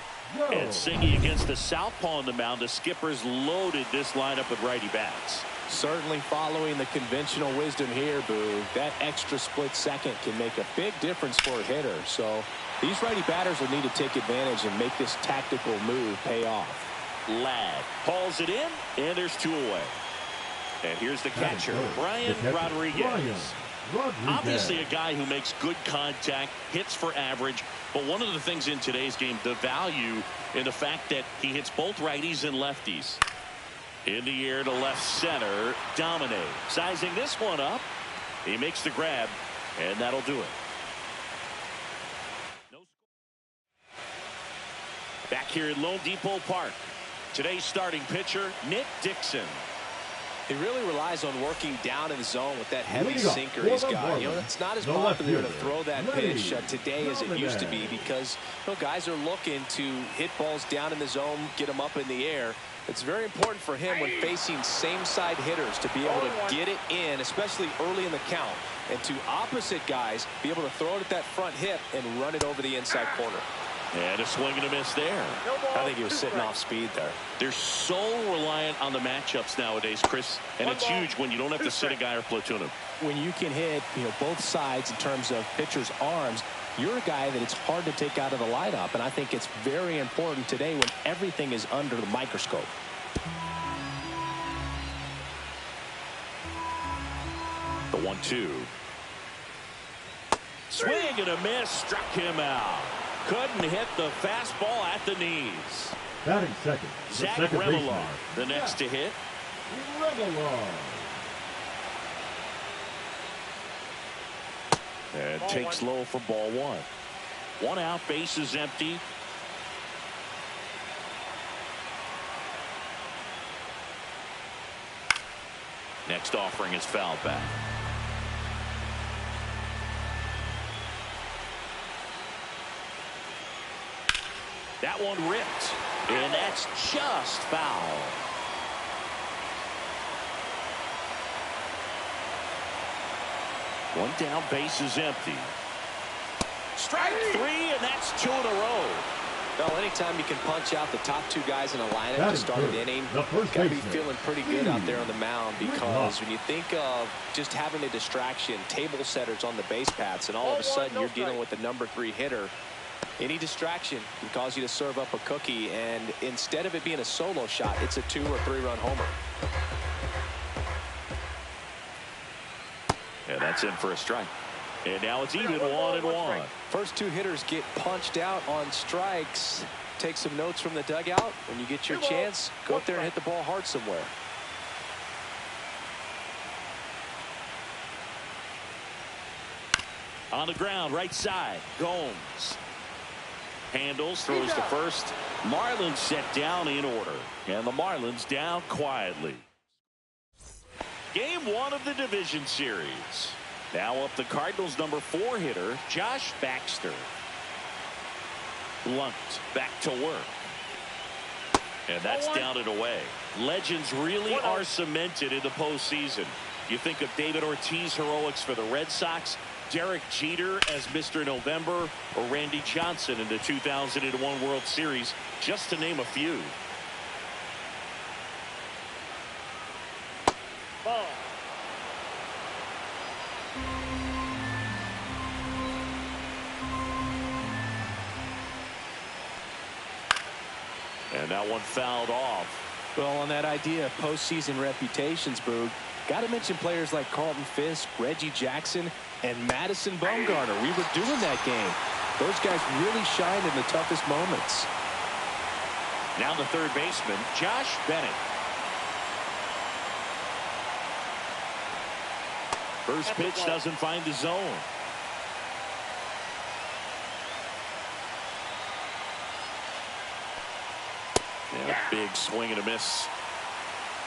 And Singy against the southpaw on the mound. The skipper's loaded this lineup with righty bats. Certainly following the conventional wisdom here, Boo. That extra split second can make a big difference for a hitter. So these righty batters will need to take advantage and make this tactical move pay off. Ladd hauls it in, and there's two away. And here's the catcher, Brian Rodriguez. Obviously a guy who makes good contact, hits for average, but one of the things in today's game, the value in the fact that he hits both righties and lefties. In the air to left center, Domine. Sizing this one up. He makes the grab, and that'll do it. Back here at Lone Depot Park, today's starting pitcher, Nick Dixon. He really relies on working down in the zone with that heavy sinker he's got. You know, it's not as popular to throw that pitch today as it used to be because, you know, guys are looking to hit balls down in the zone, get them up in the air. It's very important for him when facing same-side hitters to be able to get it in, especially early in the count, and to opposite guys be able to throw it at that front hip and run it over the inside corner. And a swing and a miss there. I think he was sitting off speed there. They're so reliant on the matchups nowadays, Chris, and it's huge when you don't have to sit a guy or platoon him. When you can hit, you know, both sides in terms of pitchers' arms, you're a guy that it's hard to take out of the lineup, and I think it's very important today when everything is under the microscope. The 1-2. Swing and a miss, struck him out. Couldn't hit the fastball at the knees. Batting second, Zach Remillard, the next to hit. Remillard. And takes low for ball one. One out, base is empty. Next offering is fouled back. That one ripped, and that's just foul. One down, base is empty. Strike three, and that's two in a row. Well, anytime you can punch out the top two guys in a lineup to start an inning, you've got to be feeling pretty good out there on the mound, because when you think of just having a distraction, table setters on the base paths, and all of a sudden you're dealing with the #3 hitter, any distraction can cause you to serve up a cookie, and instead of it being a solo shot, it's a 2- or 3-run homer. And that's in for a strike. And now it's even 1-1. First two hitters get punched out on strikes. Take some notes from the dugout. When you get your chance, go up there and hit the ball hard somewhere. On the ground, right side. Gomes handles, throws to first. Marlins set down in order. And the Marlins down quietly. Game 1 of the division series. Now up the Cardinals' number 4 hitter, Josh Baxter. Blunt back to work. And that's down and away. Legends really are cemented in the postseason. You think of David Ortiz heroics for the Red Sox, Derek Jeter as Mr. November, or Randy Johnson in the 2001 World Series, just to name a few. Ball. And that one fouled off. Well, on that idea of postseason reputations, Boog, got to mention players like Carlton Fisk, Reggie Jackson, and Madison Bumgarner. We were doing that game. Those guys really shined in the toughest moments. Now the third baseman, Josh Bennett. First pitch doesn't find the zone. And a big swing and a miss.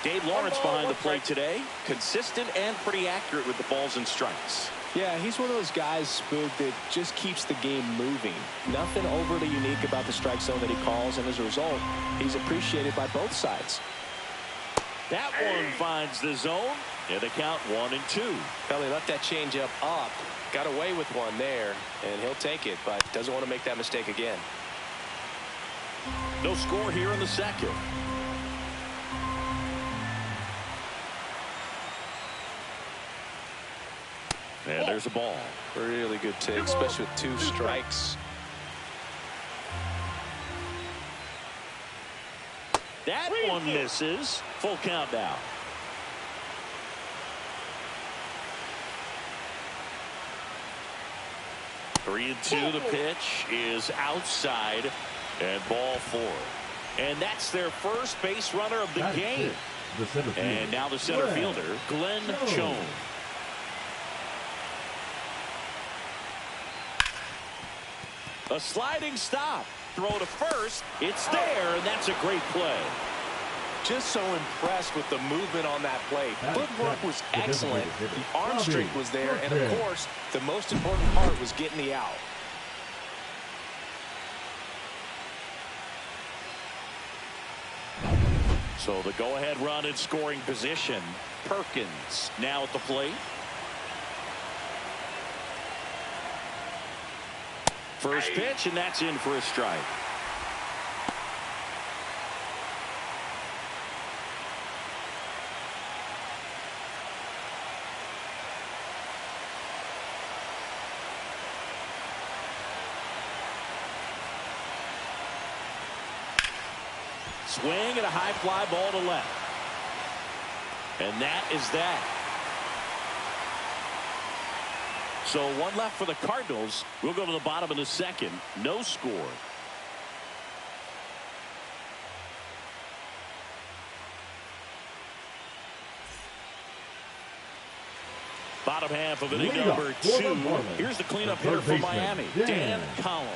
Dave Lawrence behind the plate today. Consistent and pretty accurate with the balls and strikes. Yeah, he's one of those guys, Boog, that just keeps the game moving. Nothing overly unique about the strike zone that he calls, and as a result, he's appreciated by both sides. That one finds the zone, and the count 1-2. Well, he left that changeup up, got away with one there, and he'll take it, but doesn't want to make that mistake again. No score here in the second. And there's a ball. Really good take, especially with 2 strikes. That one misses. Full count now. Three and 2. The pitch is outside. And ball 4. And that's their first base runner of the game. And now the center fielder, Glenn Schoen. A sliding stop. Throw to first. It's there, and that's a great play. Just so impressed with the movement on that play. Footwork was excellent. The arm strength was there. And, of course, the most important part was getting the out. So the go-ahead run in scoring position. Perkins now at the plate. First pitch, and that's in for a strike. Swing and a high fly ball to left. And that is that. So one left for the Cardinals. We'll go to the bottom of the second. No score. Bottom half of inning number 2. Here's the cleanup hitter for Miami, Dan Collum.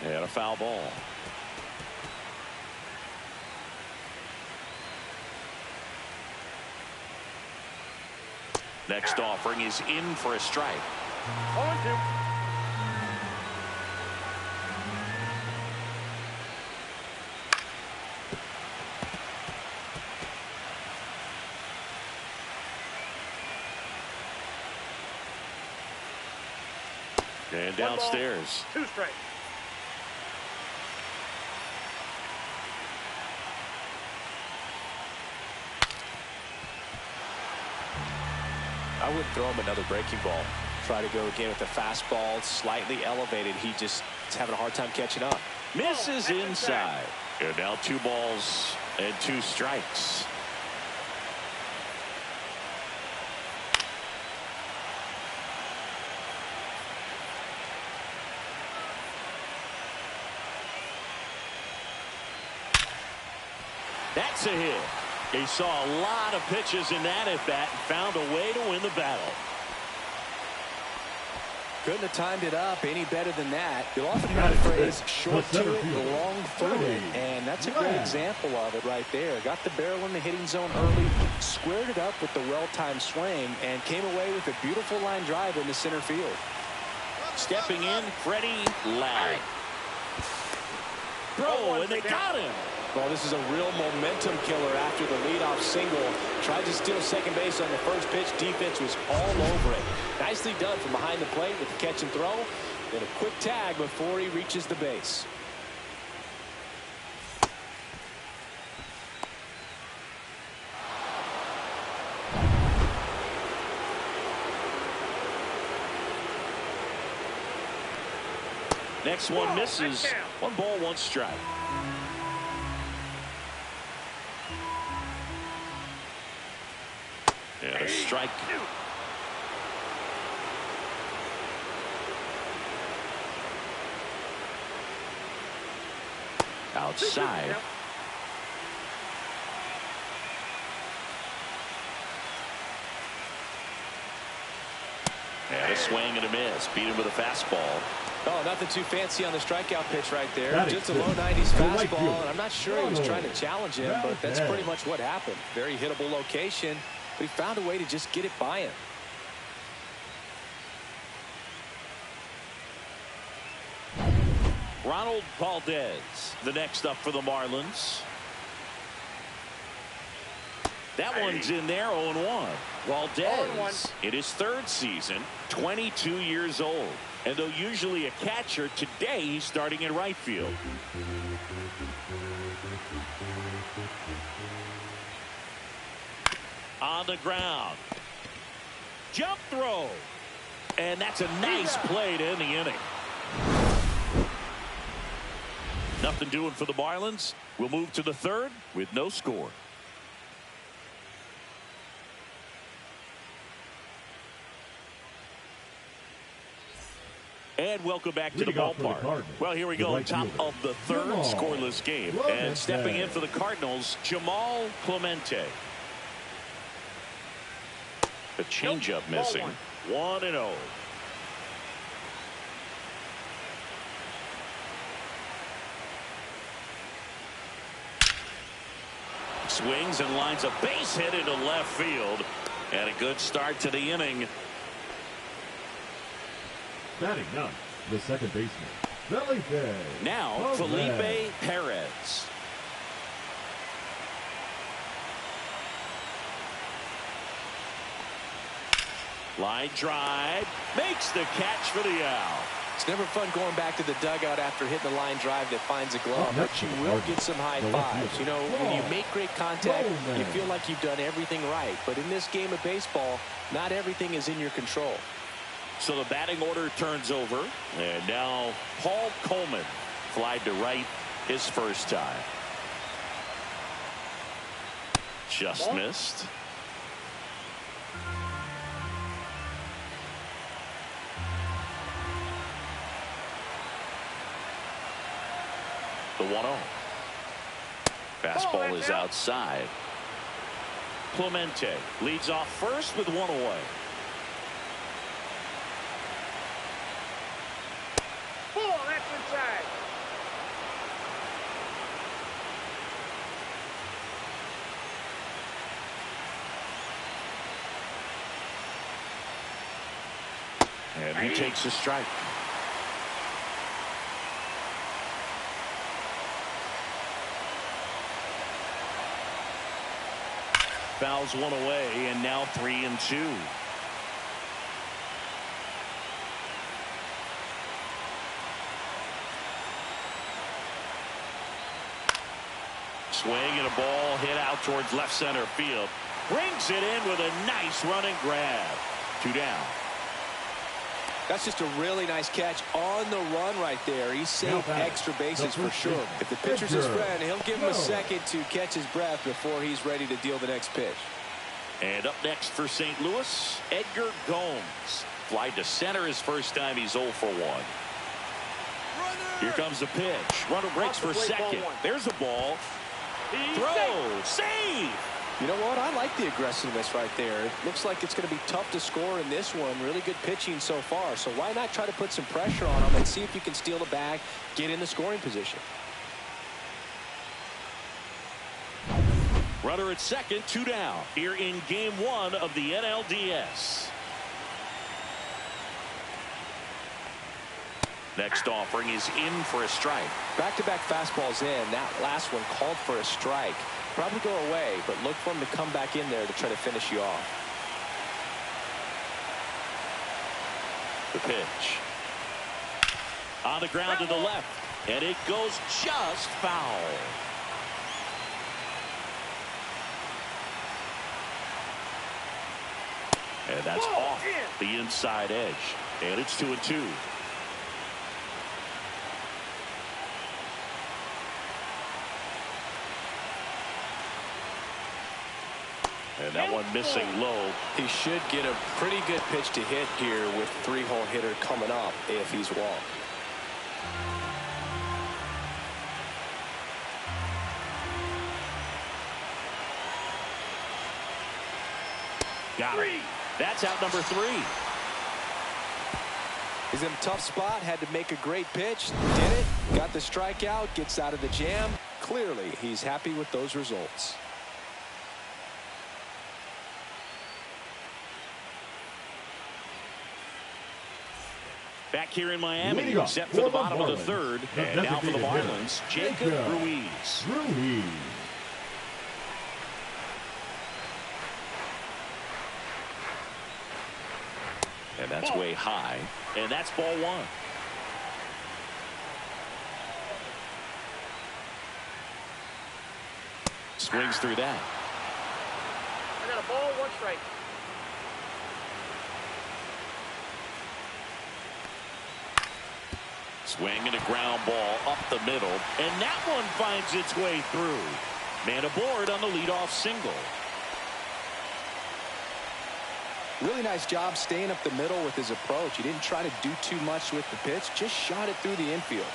And a foul ball. Next offering is in for a strike. 0-2. And downstairs. 2 strikes. I wouldn't throw him another breaking ball. Try to go again with the fastball, slightly elevated. He just is having a hard time catching up. Misses inside. And now 2 balls and 2 strikes. That's a hit. He saw a lot of pitches in that at bat and found a way to win the battle. Couldn't have timed it up any better than that. You'll often hear the phrase short to it, long through it. And that's a great example of it right there. Got the barrel in the hitting zone early, squared it up with the well-timed swing, and came away with a beautiful line drive into center field. Stepping in, Freddie Ladd. Throw, and they got him. Well, this is a real momentum killer after the leadoff single. Tried to steal second base on the first pitch. Defense was all over it. Nicely done from behind the plate with the catch and throw. Then a quick tag before he reaches the base. Next one misses. 1 ball, 1 strike. And a strike. Outside. And a swing and a miss. Beat him with a fastball. Oh, nothing too fancy on the strikeout pitch right there. Just a low 90s Right fastball, field. and I'm not sure he was trying to challenge him, but that's pretty much what happened. Very hittable location, but he found a way to just get it by him. Ronald Valdez, the next up for the Marlins. That one's in there, 0-1. Valdez, in his 3rd season, 22 years old. And though usually a catcher, today he's starting in right field. On the ground. Jump throw. And that's a nice play to end the inning. Nothing doing for the Marlins. We'll move to the 3rd with no score. And welcome back to the ballpark. Well, here we go, top of the 3rd, scoreless game. And stepping in for the Cardinals, Jamal Clemente. The changeup missing. 1-0. Swings and lines a base hit into left field. And a good start to the inning. Batting ninth, the second baseman, Felipe. Now, Felipe Perez. Line drive. Makes the catch for the out. It's never fun going back to the dugout after hitting the line drive that finds a glove, but you will get some high fives. You know, when you make great contact, you feel like you've done everything right. But in this game of baseball, not everything is in your control. So the batting order turns over. And now Paul Coleman flied to right his first time. Just missed. The 1-0. Fastball is outside. Clemente leads off first with 1 away. That's inside. And he takes a strike. Fouls 1 away, and now 3-2. Swing and a ball hit out towards left center field. Brings it in with a nice running grab. 2 down. That's just a really nice catch on the run right there. He saved extra bases for sure. If the pitcher's his friend, he'll give him a second to catch his breath before he's ready to deal the next pitch. And up next for St. Louis, Edgar Gomes. Flied to center his first time. He's 0 for 1. Here comes the pitch. Runner breaks for second. There's a ball. Throw. Save. You know what? I like the aggressiveness right there. It looks like it's going to be tough to score in this one. Really good pitching so far. So why not try to put some pressure on him and see if you can steal the bag, get in the scoring position. Runner at second, 2 down. Here in game 1 of the NLDS. Next offering is in for a strike. Back-to-back fastballs in. That last one called for a strike. Probably go away, but look for him to come back in there to try to finish you off. The pitch. On the ground to the left. And it goes just foul. And that's off the inside edge. And it's 2-2. And that one missing low. He should get a pretty good pitch to hit here with 3-hole hitter coming up if he's walked. Got it. That's out number 3. He's in a tough spot, had to make a great pitch, did it, got the strikeout, gets out of the jam. Clearly, he's happy with those results. Back here in Miami, set for the bottom of the third. And now for the Marlins, Jacob Ruiz. And that's way high. And that's ball 1. Swings through that. I got a ball, 1 strike. Swing and a ground ball up the middle. And that one finds its way through. Man aboard on the leadoff single. Really nice job staying up the middle with his approach. He didn't try to do too much with the pitch, just shot it through the infield.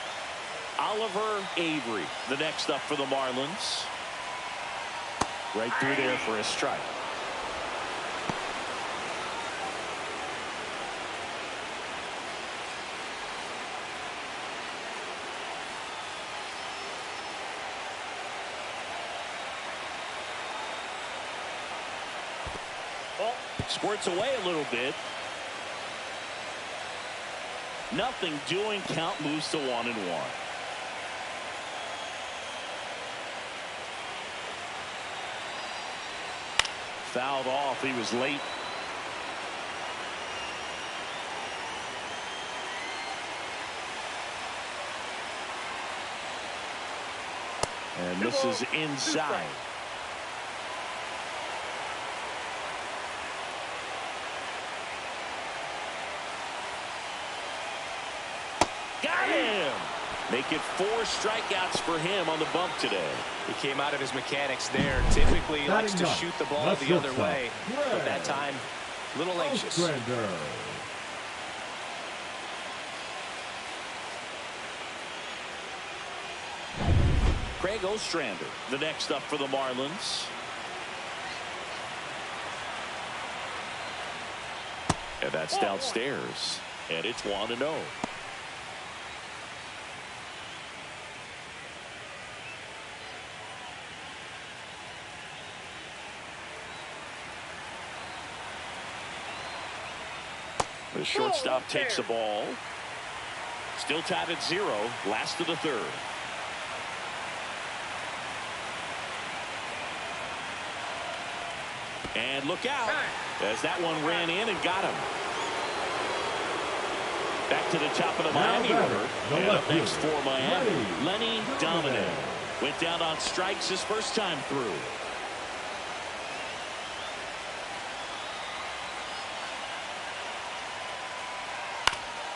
Oliver Avery, the next up for the Marlins. Right through there for a strike. Squirts away a little bit. Nothing doing. Count moves to 1-1. Fouled off. He was late. And this is inside. Got him. Make it 4 strikeouts for him on the bump today. He came out of his mechanics there. Typically, he likes to shoot the ball the other way. But that time, a little anxious. Craig Ostrander, the next up for the Marlins. And that's downstairs. And it's 1-0. The shortstop takes the ball. Still tied at 0. Last of the third. And look out as that one ran in and got him. Back to the top of the Miami order. And up next for Miami, Lenny Dominic. Went down on strikes his first time through.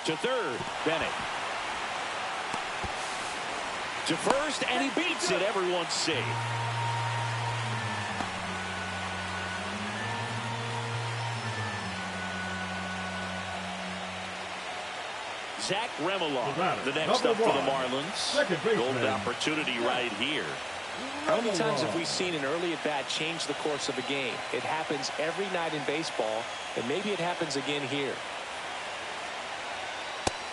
To third, Bennett. To first, and he beats it. Everyone's safe. Zach Remillard, the next up for the Marlins. Golden opportunity right here. How many times have we seen an early at-bat change the course of a game? It happens every night in baseball, and maybe it happens again here.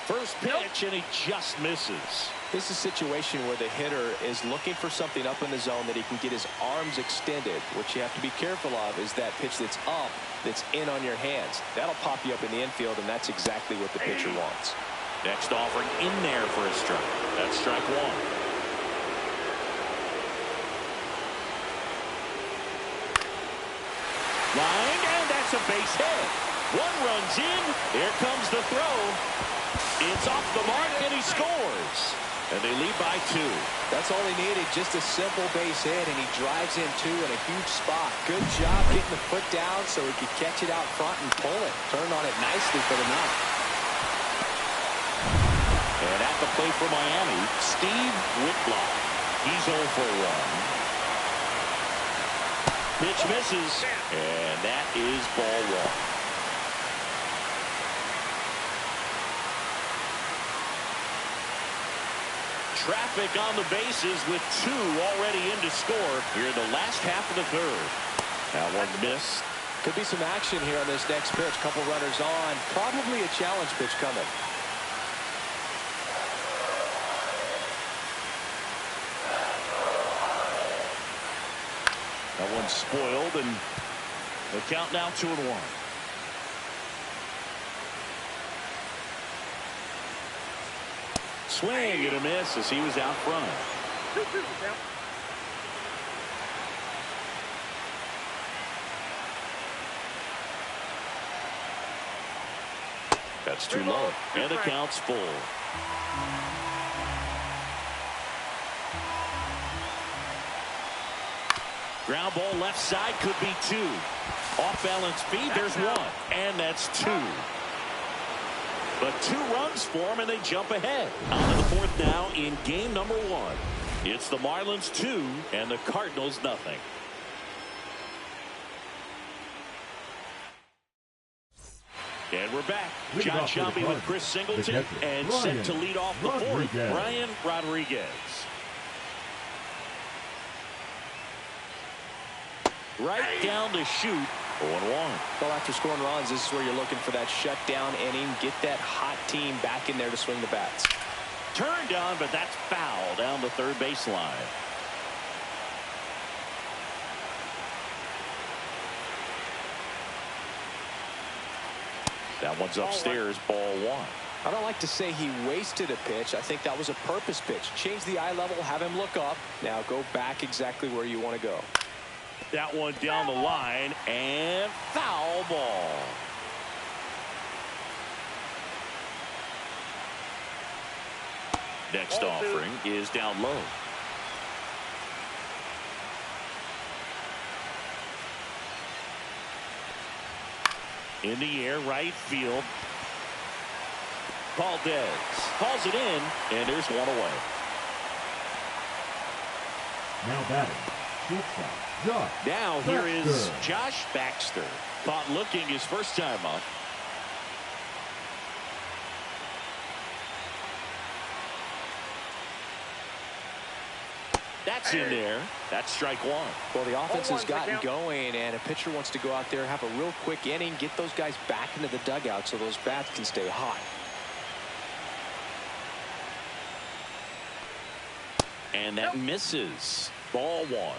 First pitch, and he just misses. This is a situation where the hitter is looking for something up in the zone that he can get his arms extended. What you have to be careful of is that pitch that's up, that's in on your hands. That'll pop you up in the infield, and that's exactly what the pitcher wants. Next offering in there for a strike. That's strike one. Line, and that's a base hit. One runs in. Here comes the throw. It's off the mark, and he scores. And they lead by 2. That's all he needed, just a simple base hit, and he drives in 2 in a huge spot. Good job getting the foot down so he could catch it out front and pull it. Turned on it nicely for the knock. And at the plate for Miami, Steve Whitlock. He's 0 for 1. Pitch misses, and that is ball 1. Traffic on the bases with 2 already in to score here in the last half of the third. That one missed. Could be some action here on this next pitch. Couple runners on. Probably a challenge pitch coming. That one's spoiled, and the count now 2-1. Swing and a miss as he was out front. That's too low, and the count's full. Ground ball left side, could be 2. Off balance feed, there's 1, and that's 2. But 2 runs for them, and they jump ahead. On to the 4th now in game number 1. It's the Marlins 2 and the Cardinals nothing. And we're back. John Shelby with Chris Singleton, and set to lead off the 4th, Brian Rodriguez. Right down to shoot. 0-1. Well, after scoring runs, this is where you're looking for that shutdown inning. Get that hot team back in there to swing the bats. Turned on, but that's foul down the third baseline. That one's upstairs, ball 1. I don't like to say he wasted a pitch. I think that was a purpose pitch. Change the eye level, have him look up. Now go back exactly where you want to go. That one down the line, and foul ball. Next offering is down low. In the air, right field. Valdez hauls it in, and there's 1 away. Now batting, shortstop. Now here is Josh Baxter. Caught looking his first time up. That's in there. That's strike 1. Well, the offense has gotten going, and a pitcher wants to go out there, have a real quick inning, get those guys back into the dugout so those bats can stay hot. And that misses. Ball 1.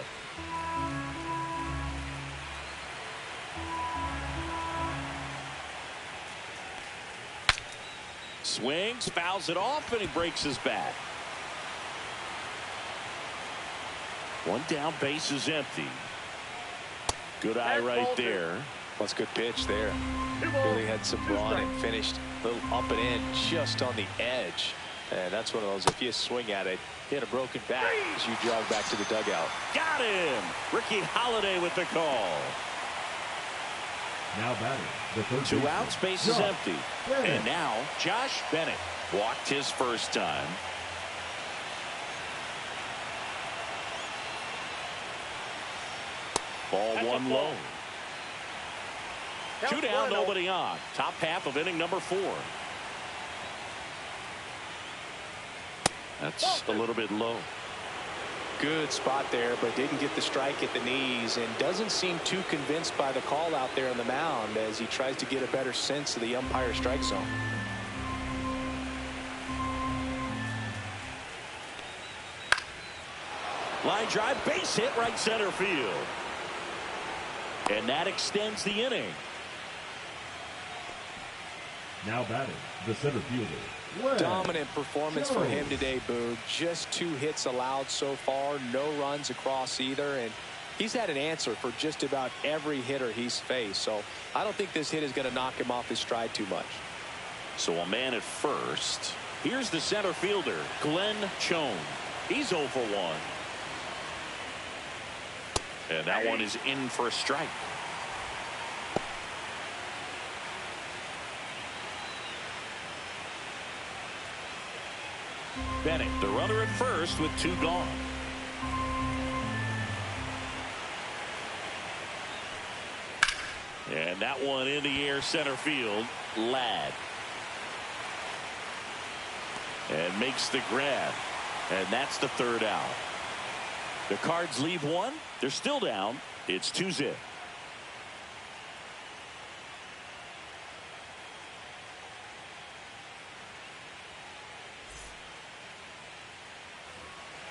Swings, fouls it off, and he breaks his bat. 1 down, base is empty. Good eye right there. Well, that's a good pitch there. Really had some run and finished a little up and in just on the edge. And that's one of those, if you swing at it, hit a broken bat as you jog back to the dugout. Got him. Ricky Holiday with the call. Now batting, the third 2 outs, base is empty. And now Josh Bennett walked his first time. Ball 1 low. 2 down, nobody on. Top half of inning number 4. That's a little bit low. Good spot there, but didn't get the strike at the knees and doesn't seem too convinced by the call out there on the mound as he tries to get a better sense of the umpire strike zone. Line drive, base hit, right center field. And that extends the inning. Now batting, the center fielder. Dominant performance for him today, Boog. Just 2 hits allowed so far, no runs across either, and he's had an answer for just about every hitter he's faced. So I don't think this hit is going to knock him off his stride too much. So a man at first. Here's the center fielder, Glenn Chone. He's 0 for 1. And that one is in for a strike. Bennett, the runner at first with 2 gone. And that one in the air center field. Ladd. And makes the grab. And that's the 3rd out. The Cards leave 1. They're still down. It's 2-0.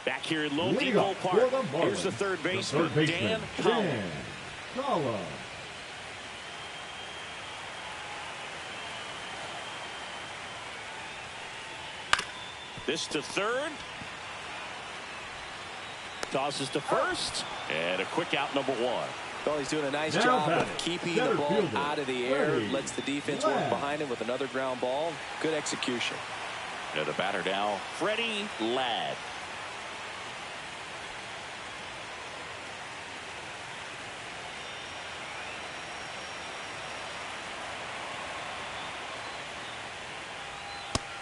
Back here in Lone Depot Park. Here's the third baseman, Dan Collins. This to third. Tosses to first. And a quick out, number 1. Well, he's doing a nice job of keeping the ball out of the air. Lets the defense work behind him with another ground ball. Good execution. And the batter now, Freddie Ladd.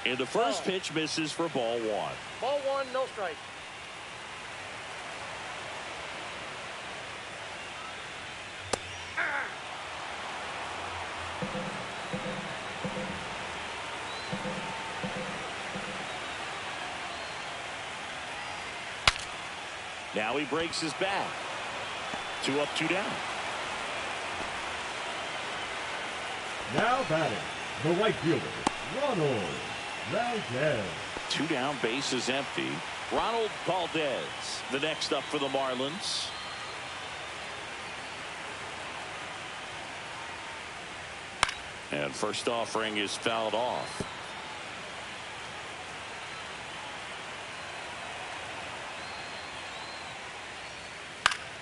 And the first pitch misses for ball 1. Ball 1, no strike. Now he breaks his back. 2 up, 2 down. Now batting, the right fielder, Ronald Valdez. 2 down, base is empty. Ronald Valdez, the next up for the Marlins. And first offering is fouled off.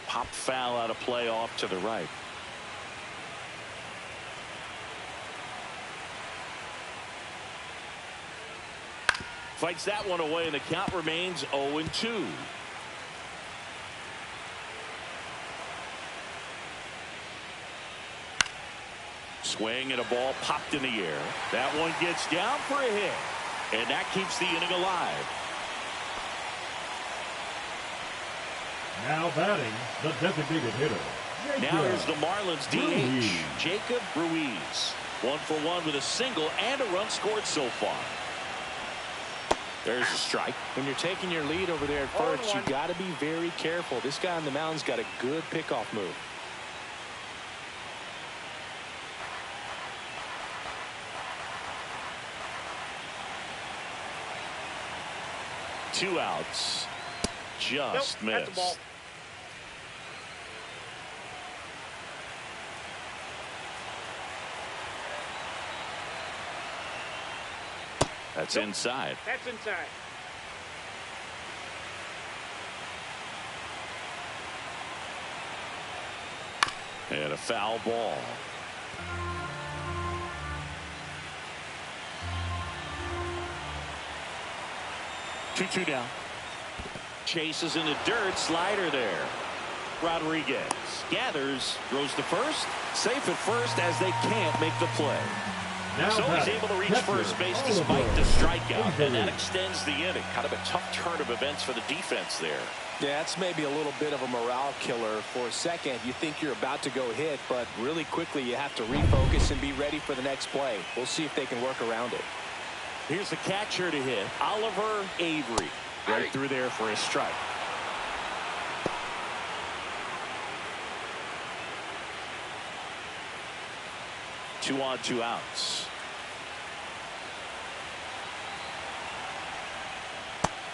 Pop foul out of play off to the right. Fights that one away, and the count remains 0-2. Swing and a ball popped in the air. That one gets down for a hit, and that keeps the inning alive. Now batting, the designated hitter. Now here's the Marlins DH, Jacob Ruiz. 1 for 1 with a single and a run scored so far. There's a strike. When you're taking your lead over there at first, you got to be very careful. This guy on the mound's got a good pickoff move. Two outs. Just missed. That's the ball. That's inside. That's inside. And a foul ball. Two down. Chases in the dirt. Slider there. Rodriguez gathers, throws to first. Safe at first as they can't make the play. Now So he's able to reach first base despite the strikeout, and that extends the inning. Kind of a tough turn of events for the defense there. Yeah, it's maybe a little bit of a morale killer. For a second, you think you're about to go hit, but really quickly you have to refocus and be ready for the next play. We'll see if they can work around it. Here's the catcher to hit, Oliver Avery. Right through there for a strike. 2 on, 2 outs.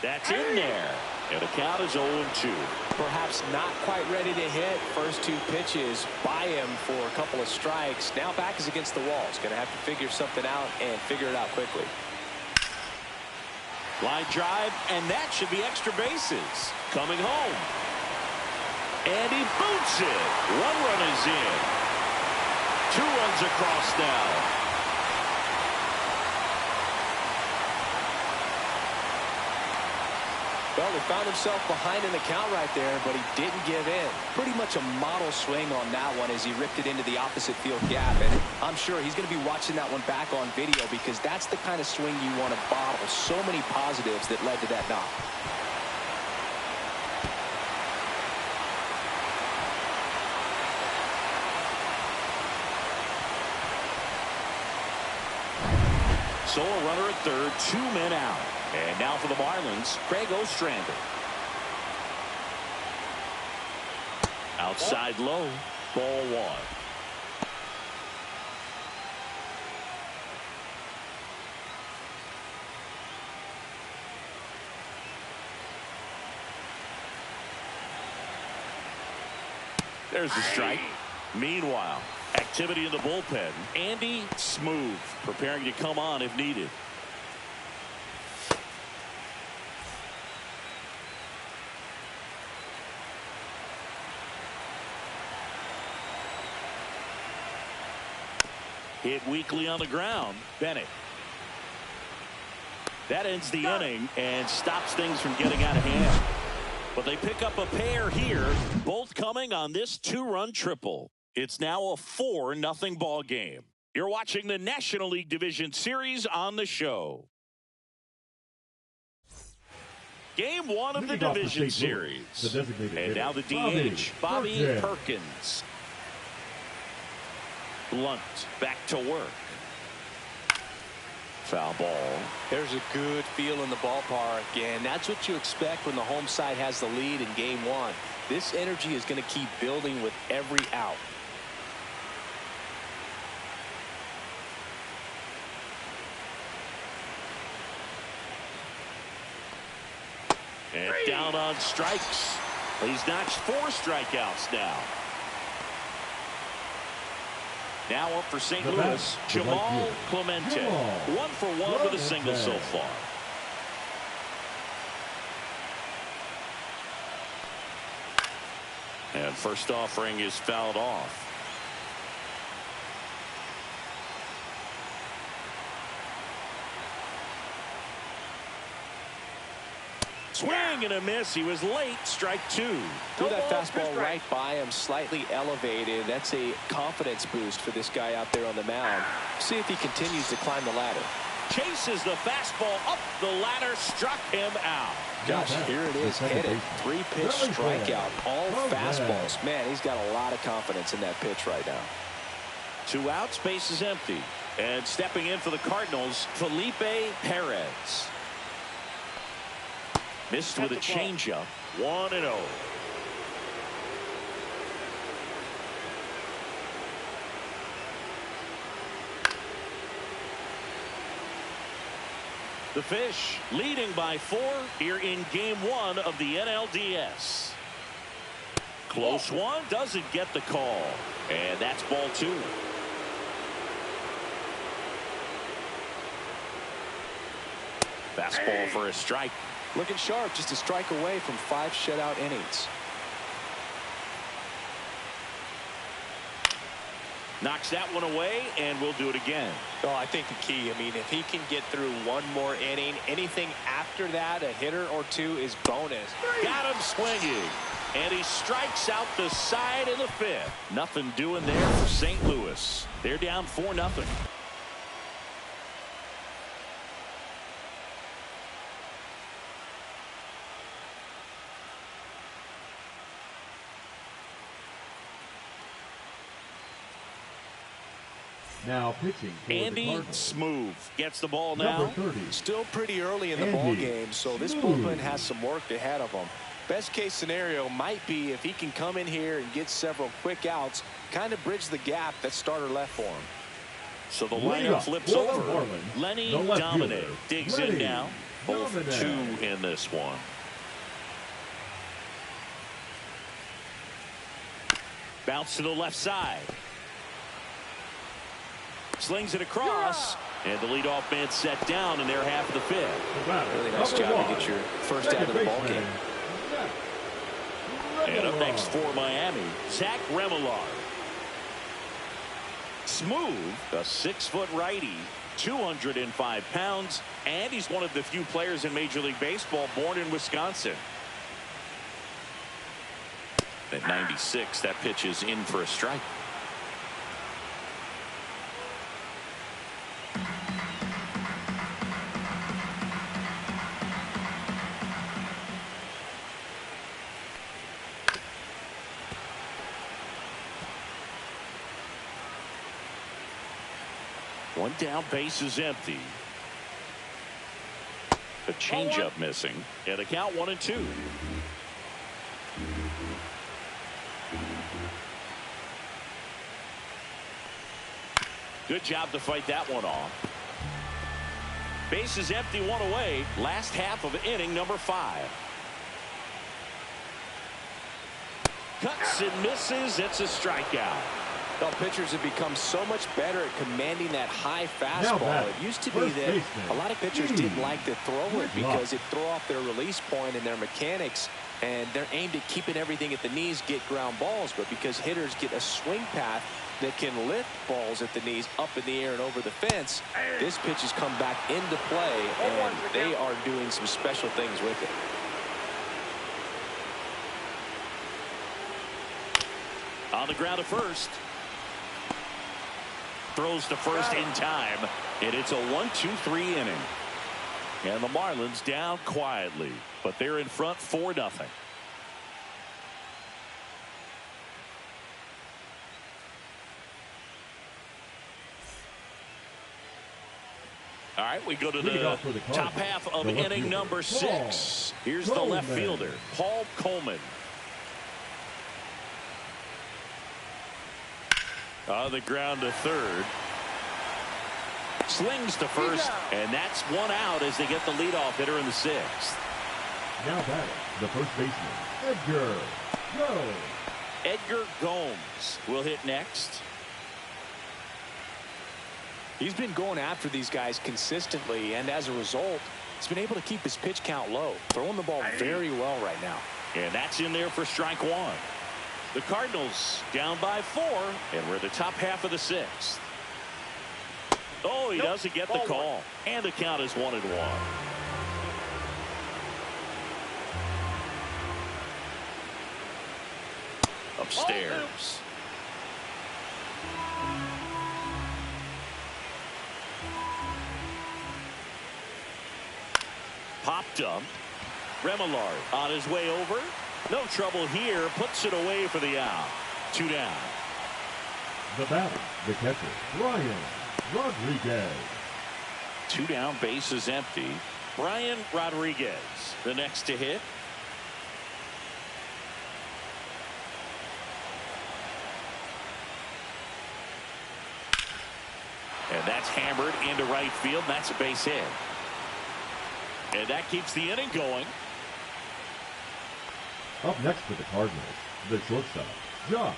That's in there. And the count is 0-2. Perhaps not quite ready to hit. First 2 pitches by him for a couple of strikes. Now back is against the wall. He's going to have to figure something out and figure it out quickly. Line drive, and that should be extra bases. Coming home. And he boots it. 1 run is in. 2 runs across now. Well, he found himself behind in the count right there, but he didn't give in. Pretty much a model swing on that one as he ripped it into the opposite field gap. And I'm sure he's going to be watching that one back on video because that's the kind of swing you want to bottle. So many positives that led to that knock. So a runner at third, 2 men out. And now for the Marlins, Craig Ostrander. Outside low, ball 1. There's the strike. Meanwhile, activity in the bullpen. Andy Smooth preparing to come on if needed. Hit weakly on the ground. Bennett. That ends the inning and stops things from getting out of hand. But they pick up a pair here, both coming on this 2-run triple. It's now a 4-0 ball game. You're watching the National League Division Series on the show. Game 1 of the Division Series. And now the DH, Bobby Perkins. Blunt back to work. Foul ball. There's a good feel in the ballpark, and that's what you expect when the home side has the lead in game 1. This energy is going to keep building with every out. And down on strikes. He's notched 4 strikeouts now. Now up for St. Louis, Jamal Clemente. 1 for 1 with a single so far. And first offering is fouled off. Swing and a miss. He was late. Strike 2. Threw that fastball right by him, slightly elevated. That's a confidence boost for this guy out there on the mound. See if he continues to climb the ladder. Chases the fastball up the ladder, struck him out. Gosh, here it is, hit it. 3-pitch strikeout, all fastballs. Man, he's got a lot of confidence in that pitch right now. 2 outs, base is empty. And stepping in for the Cardinals, Felipe Perez. Missed with a changeup. 1-0. The Fish leading by 4 here in game 1 of the NLDS. Close one, doesn't get the call. And that's ball 2. Fastball for a strike. Looking sharp, just a strike away from 5 shutout innings. Knocks that one away, and we'll do it again. Oh, I think the key, I mean, if he can get through 1 more inning, anything after that, a hitter or 2 is bonus. Got him swinging, and he strikes out the side in the 5th. Nothing doing there for St. Louis. They're down 4-0. Now pitching for Andy Smooth gets the ball now. Still pretty early in the ball game, so this bullpen has some work ahead of him. Best case scenario might be if he can come in here and get several quick outs, kind of bridge the gap that starter left for him. So the Leading lineup up flips for the over. Marlins, Lenny the left Domine fielder, digs Lenny in now. 0 for 2 Domine. in this one. Bounce to the left side. Slings it across. And the leadoff man set down in their half of the fifth. Really nice job to get your first out of the ball game. And up next for Miami, Zach Remillard. Smooth, a 6-foot righty, 205 pounds, and he's one of the few players in Major League Baseball born in Wisconsin. At 96, that pitch is in for a strike. One down, base is empty. A changeup missing, and a count 1-2. Good job to fight that one off. Base is empty, one away. Last half of inning number 5. Cuts and misses. It's a strikeout. Well, pitchers have become so much better at commanding that high fastball. It used to be that a lot of pitchers didn't like to throw it because it threw off their release point and their mechanics, and they're aimed at keeping everything at the knees, get ground balls. But because hitters get a swing path that can lift balls at the knees up in the air and over the fence, this pitch has come back into play, and they are doing some special things with it. On the ground to first. Throws to first in time, and it's a 1-2-3 inning. And the Marlins down quietly, but they're in front 4-0. All right, we go to the top half of inning number 6. Here's the left fielder, Paul Coleman. On the ground to third. Slings to first, and that's one out as they get the leadoff hitter in the 6th. Now batting, the first baseman, Edgar Gomes. Edgar Gomes will hit next. He's been going after these guys consistently, and as a result, he's been able to keep his pitch count low, throwing the ball very well right now. And that's in there for strike 1. The Cardinals down by 4, and we're at the top half of the 6th. Oh, he doesn't get the call, and the count is 1-1. Upstairs. Popped up. Remillard on his way over. No trouble here. Puts it away for the out. 2 down. The batter, the catcher, Brian Rodriguez. 2 down, base is empty. Brian Rodriguez, the next to hit. And that's hammered into right field. And that's a base hit. And that keeps the inning going. Up next for the Cardinals, the shortstop, Josh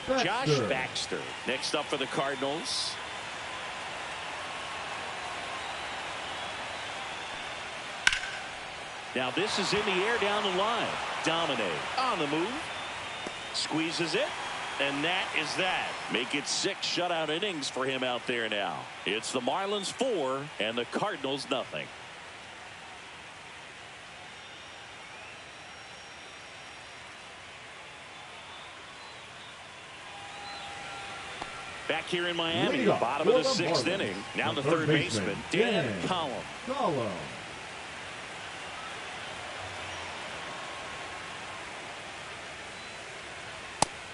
Baxter. Josh Baxter next up for the Cardinals. Now this is in the air down the line. Domine on the move. Squeezes it. And that is that. Make it 6 shutout innings for him out there now. It's the Marlins 4 and the Cardinals nothing. Back here in Miami, bottom of the 6th inning. Now the third baseman, Dan Collum.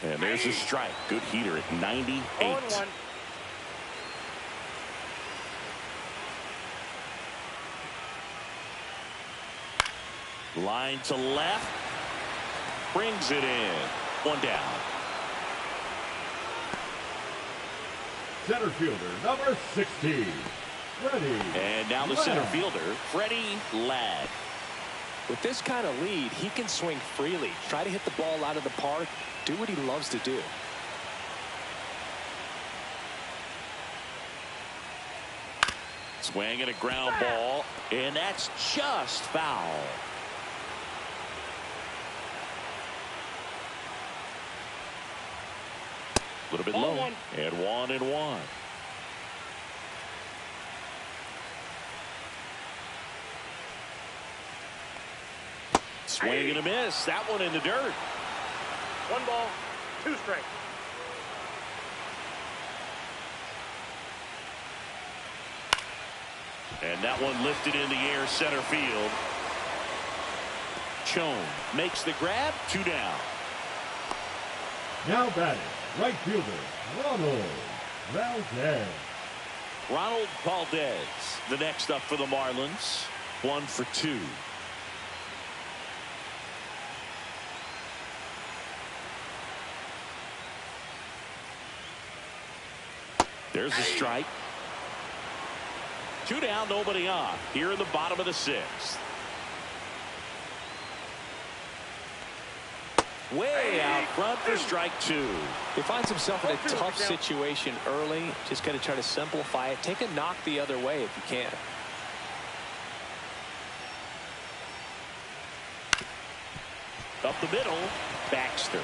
And there's a strike. Good heater at 98. Line to left. Brings it in. 1 down. center fielder, number 16, Freddie. And now the center fielder, Freddie Ladd. With this kind of lead, he can swing freely, try to hit the ball out of the park, do what he loves to do. Swing and a ground ball, and that's just foul. A little bit low, and 1-1. Swing and a miss. That one in the dirt. 1 ball, 2 strikes. And that one lifted in the air, center field. Chone makes the grab, 2 down. Now batting, right fielder, Ronald Valdez. Ronald Valdez, the next up for the Marlins. 1 for 2. There's a strike. 2 down, nobody on. Here in the bottom of the 6th. Way out front for strike 2. He finds himself in a tough situation early. Just got to try to simplify it. Take a knock the other way if you can. Up the middle, Baxter.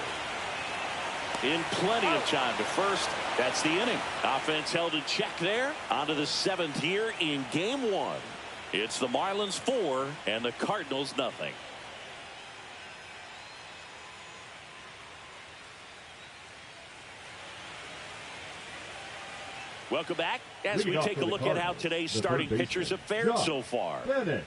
In plenty of time to first. That's the inning. Offense held in check there. On to the 7th here in game 1. It's the Marlins 4 and the Cardinals nothing. Welcome back as we take a look at how today's starting pitchers have fared so far. Bennett.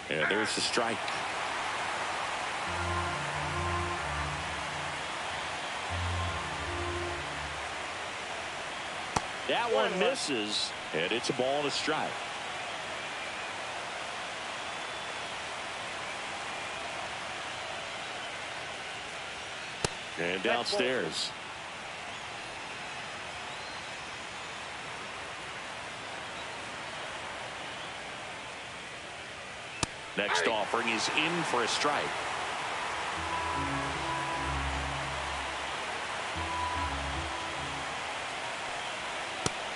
And there's the strike. That one misses, and it's a ball and a strike. And downstairs. Next offering is in for a strike.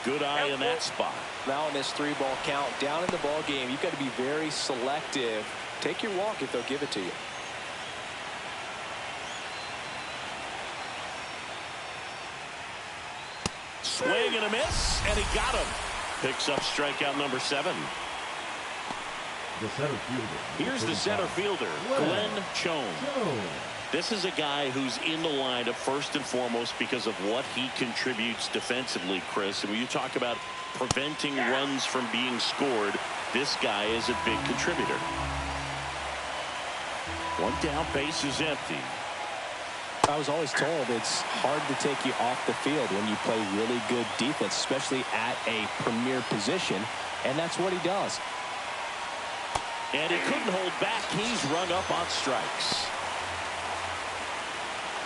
Good eye in that spot. Now in this 3-ball count, down in the ball game, you've got to be very selective. Take your walk if they'll give it to you. Swing and a miss, and he got him. Picks up strikeout number 7. The center fielder. Here's the center fielder, Glenn Chone. This is a guy who's in the lineup first and foremost because of what he contributes defensively, Chris. And when you talk about preventing runs from being scored, this guy is a big contributor. 1 down, base is empty. I was always told it's hard to take you off the field when you play really good defense, especially at a premier position, and that's what he does. And he couldn't hold back. He's rung up on strikes.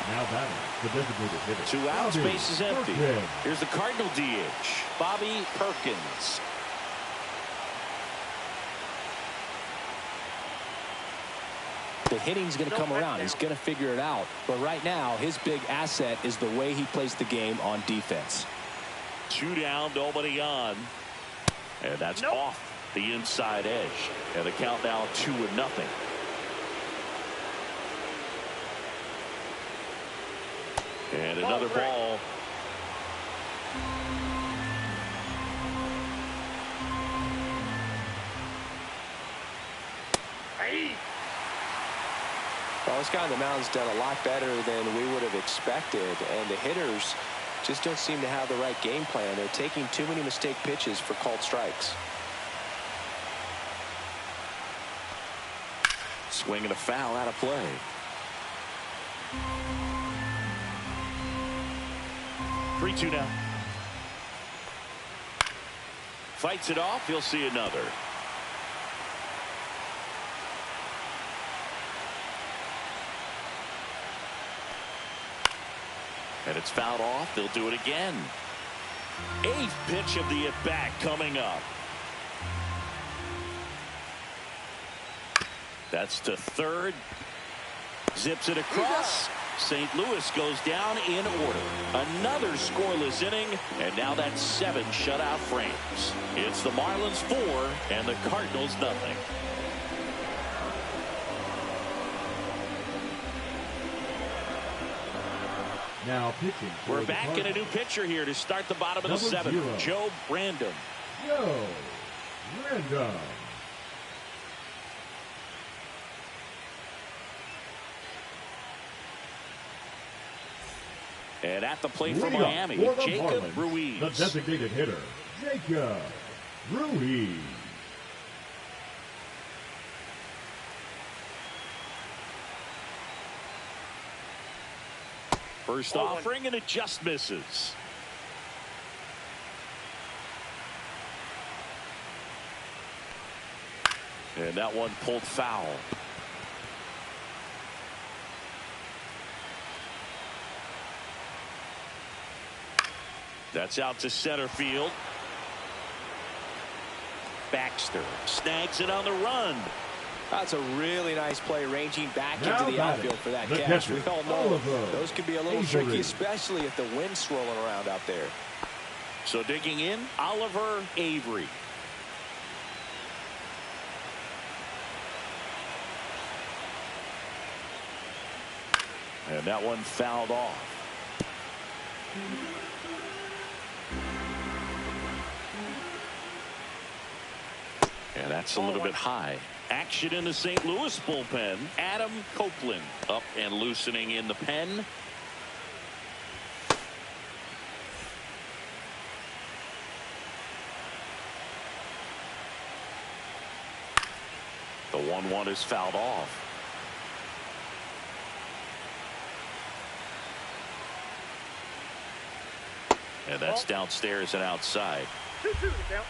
Now batting, the designated hitter. 2 outs, Bobby base is empty. Perkins. Here's the Cardinal DH, Bobby Perkins. The hitting's going to come around. He's going to figure it out. But right now, his big asset is the way he plays the game on defense. 2 down, nobody on. And that's off the inside edge. And the count now 2-0. And another ball. Well, this guy on the mound's done a lot better than we would have expected, and the hitters just don't seem to have the right game plan. They're taking too many mistake pitches for called strikes. Swing and a foul out of play. 3-2 now. Fights it off. He'll see another. And it's fouled off. They'll do it again. 8th pitch of the at-bat coming up. That's to third. Zips it across. St. Louis goes down in order. Another scoreless inning, and now that's 7 shutout frames. It's the Marlins 4 and the Cardinals nothing. Now pitching. We're back in a new pitcher here to start the bottom of the 7th. Joe Brandon. Joe Brandon. And at the plate for Miami, Jacob Ruiz. The designated hitter, Jacob Ruiz. First offering, and it just misses. And that one pulled foul. That's out to center field. Baxter snags it on the run. That's a really nice play, ranging back into the outfield for that catch. We all know those can be a little tricky, especially if the wind's swirling around out there. So digging in, Oliver Avery. And that one fouled off. And that's a little bit high. Action in the St. Louis bullpen. Adam Copeland up and loosening in the pen. The 1-1 is fouled off. And that's downstairs and outside. 2-2 to count.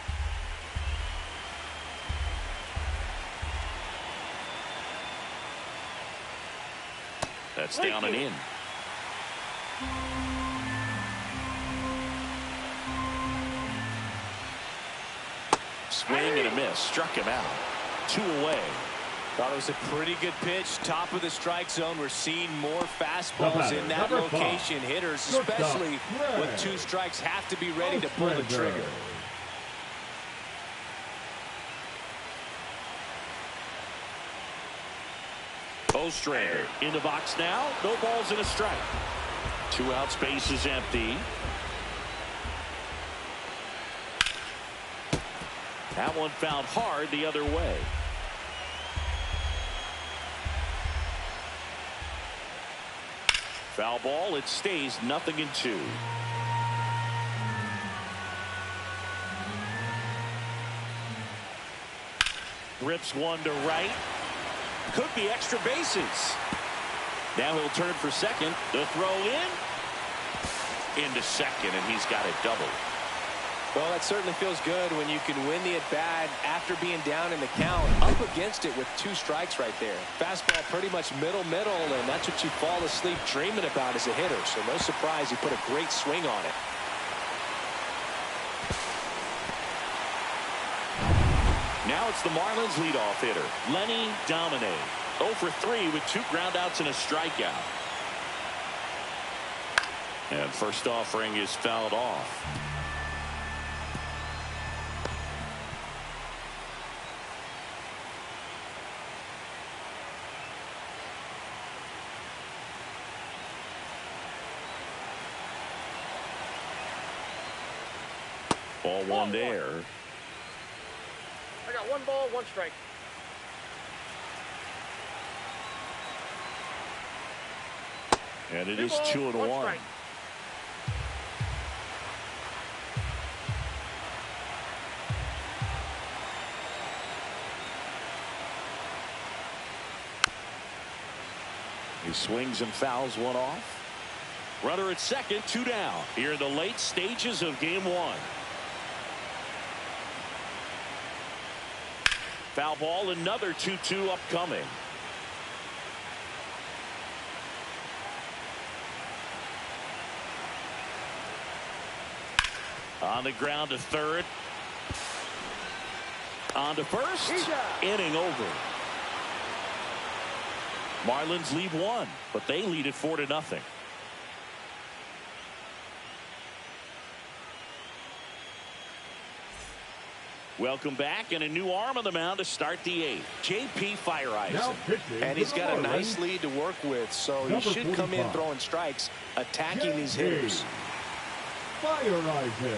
That's down and in. Swing and a miss. Struck him out. 2 away. Thought it was a pretty good pitch. Top of the strike zone. We're seeing more fastballs in that location. Hitters, especially with 2 strikes, have to be ready to pull the trigger. Ostrander in the box now. No balls and a strike. 2 outs. Base is empty. That one fouled hard the other way. Foul ball. It stays 0-2. Rips one to right. Could be extra bases. Now he'll turn for second. The throw into second, and he's got it doubled. Well, that certainly feels good when you can win the at-bat after being down in the count, up against it with 2 strikes right there. Fastball pretty much middle, and that's what you fall asleep dreaming about as a hitter. So no surprise he put a great swing on it. Now it's the Marlins leadoff hitter, Lenny Domine. 0 for 3 with 2 groundouts and a strikeout. And first offering is fouled off. Ball 1 there. I got 1 ball, 1 strike. And it is 2-1. He's swings and fouls one off. Runner at second, 2 down. Here in the late stages of game 1. Foul ball, another 2-2 upcoming. On the ground to third. On to first. Inning over. Marlins lead 1, but they lead it 4-0. Welcome back, and a new arm on the mound to start the 8th. J.P. Fireisen. And he's got a nice lead to work with, so he should come in throwing strikes, attacking these hitters. Fireisen.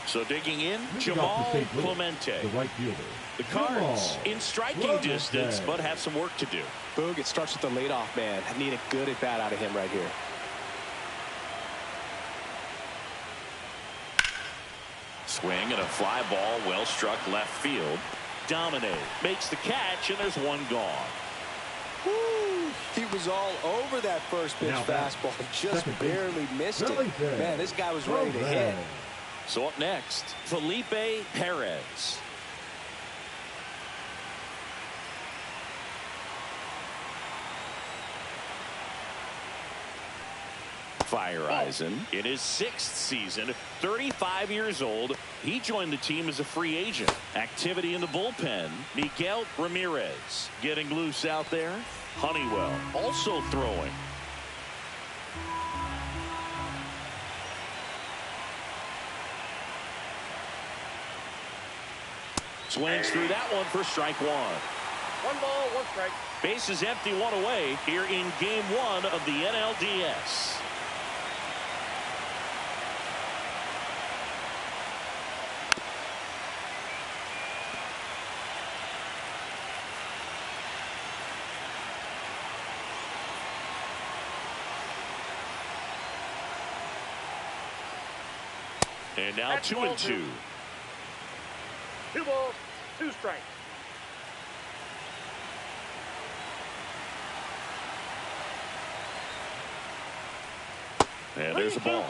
So digging in, Jamal Clemente. The right fielder. The Cards in striking distance, but have some work to do. Boog, it starts with the leadoff man. I need a good at bat out of him right here. Swing and a fly ball, well struck left field. Domine makes the catch, and there's one gone. Woo! He was all over that first pitch fastball, just barely missed it. Man, this guy was ready to hit. So up next, Felipe Perez. Fireisen in his 6th season, 35 years old. He joined the team as a free agent. Activity in the bullpen. Miguel Ramirez getting loose out there. Honeywell also throwing. Swings through that one for strike 1. 1 ball, 1 strike. Bases empty, 1 away here in game 1 of the NLDS. And now 2-2. 2 balls, 2 strikes. And there's a ball.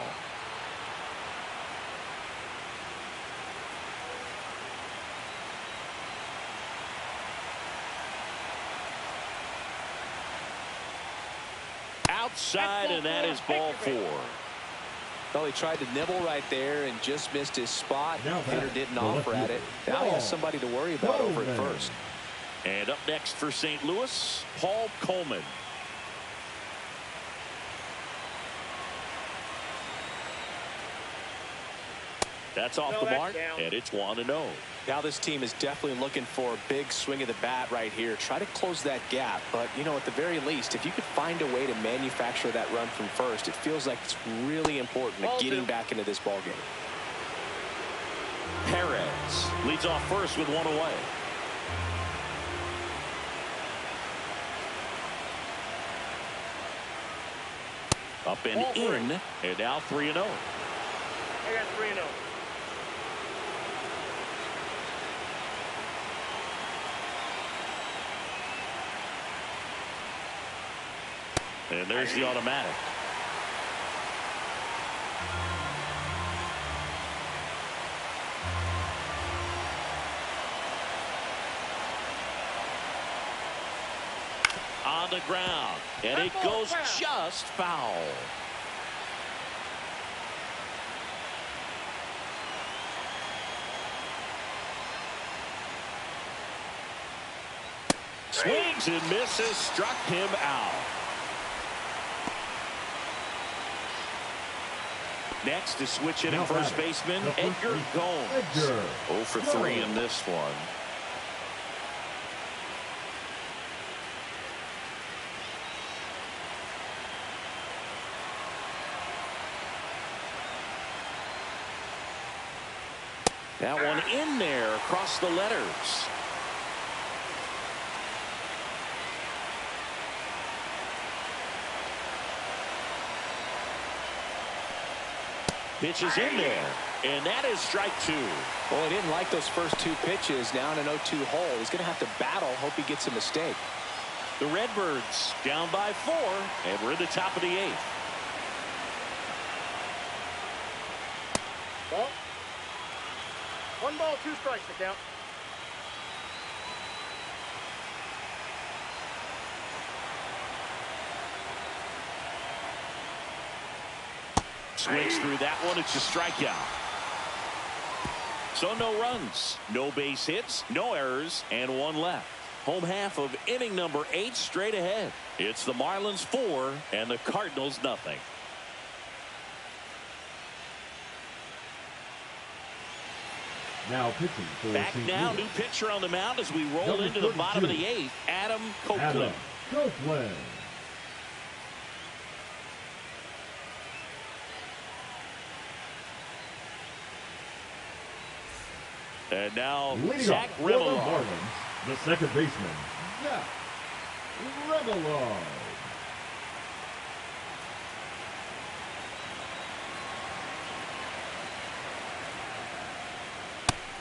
Outside, and that is ball 4. Well, he tried to nibble right there and just missed his spot. Hitter didn't offer at it. Now he has somebody to worry about over at first. And up next for St. Louis, Paul Coleman. That's off the mark, and it's 1-0. Now this team is definitely looking for a big swing of the bat right here. Try to close that gap, but you know, at the very least, if you could find a way to manufacture that run from first, it feels like it's really important to getting back into this ball game. Perez leads off first with 1 away. Up and in, and now 3-0. I got 3-0. And there's the automatic. On the ground, and it goes just foul. Swings and misses, struck him out. Next to switch hitting first baseman Edgar Gomes. 0 for 3 in this one. That one in there across the letters. Pitches in there, and that is strike 2. Well, he didn't like those first 2 pitches. Now in an 0-2 hole, he's going to have to battle. Hope he gets a mistake. The Redbirds down by 4, and we're in the top of the 8th. Ball. 1 ball, 2 strikes to count. Swings through that one. It's a strikeout. So no runs, no base hits, no errors, and 1 left. Home half of inning number 8 straight ahead. It's the Marlins 4 and the Cardinals nothing. Now pitching for Back St. now, Louis. new pitcher on the mound as we roll Number into the bottom of 32. the 8th. Adam Copeland. Adam Copeland. And now Leading Zach off for the Remillard. Marlins, the second baseman, Zach Remillard.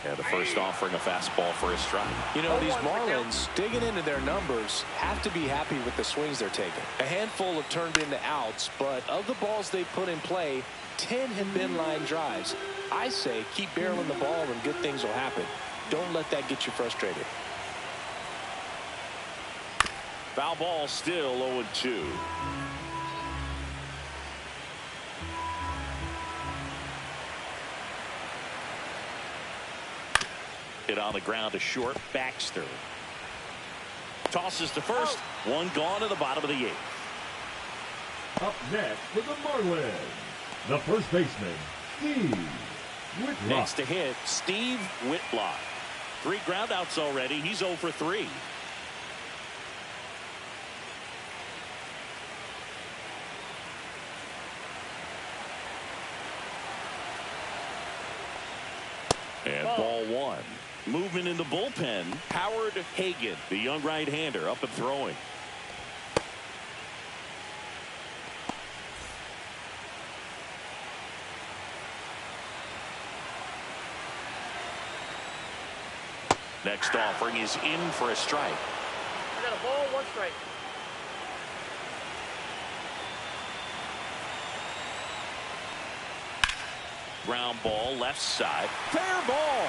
And the first offering a fastball for a strike. You know, these Marlins, digging into their numbers, have to be happy with the swings they're taking. A handful have turned into outs, but of the balls they put in play, 10 have been line drives. I say keep barreling the ball and good things will happen. Don't let that get you frustrated. Foul ball, still 0-2. Hit on the ground to short. Baxter tosses to first. 1 gone to the bottom of the 8th. Up next for the Marlins, the first baseman, Steve Whitlock. Next to hit, Steve Whitlock. 3 groundouts already. He's 0 for 3. And ball 1. Movement in the bullpen. Howard Hagan, the young right-hander, up and throwing. Next offering is in for a strike. I got a ball, 1 strike. Ground ball, left side. Fair ball.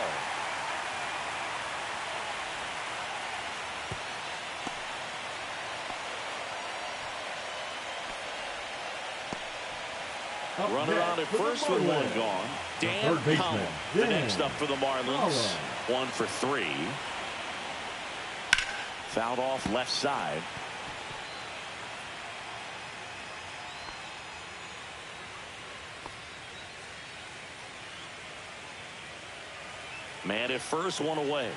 Up Runner next on at for the first with 1 Marlins, gone. the Dan third baseman, Collins, the Dan next up for the Marlins. Collins. 1 for 3. Fouled off left side. Man at first, 1 away.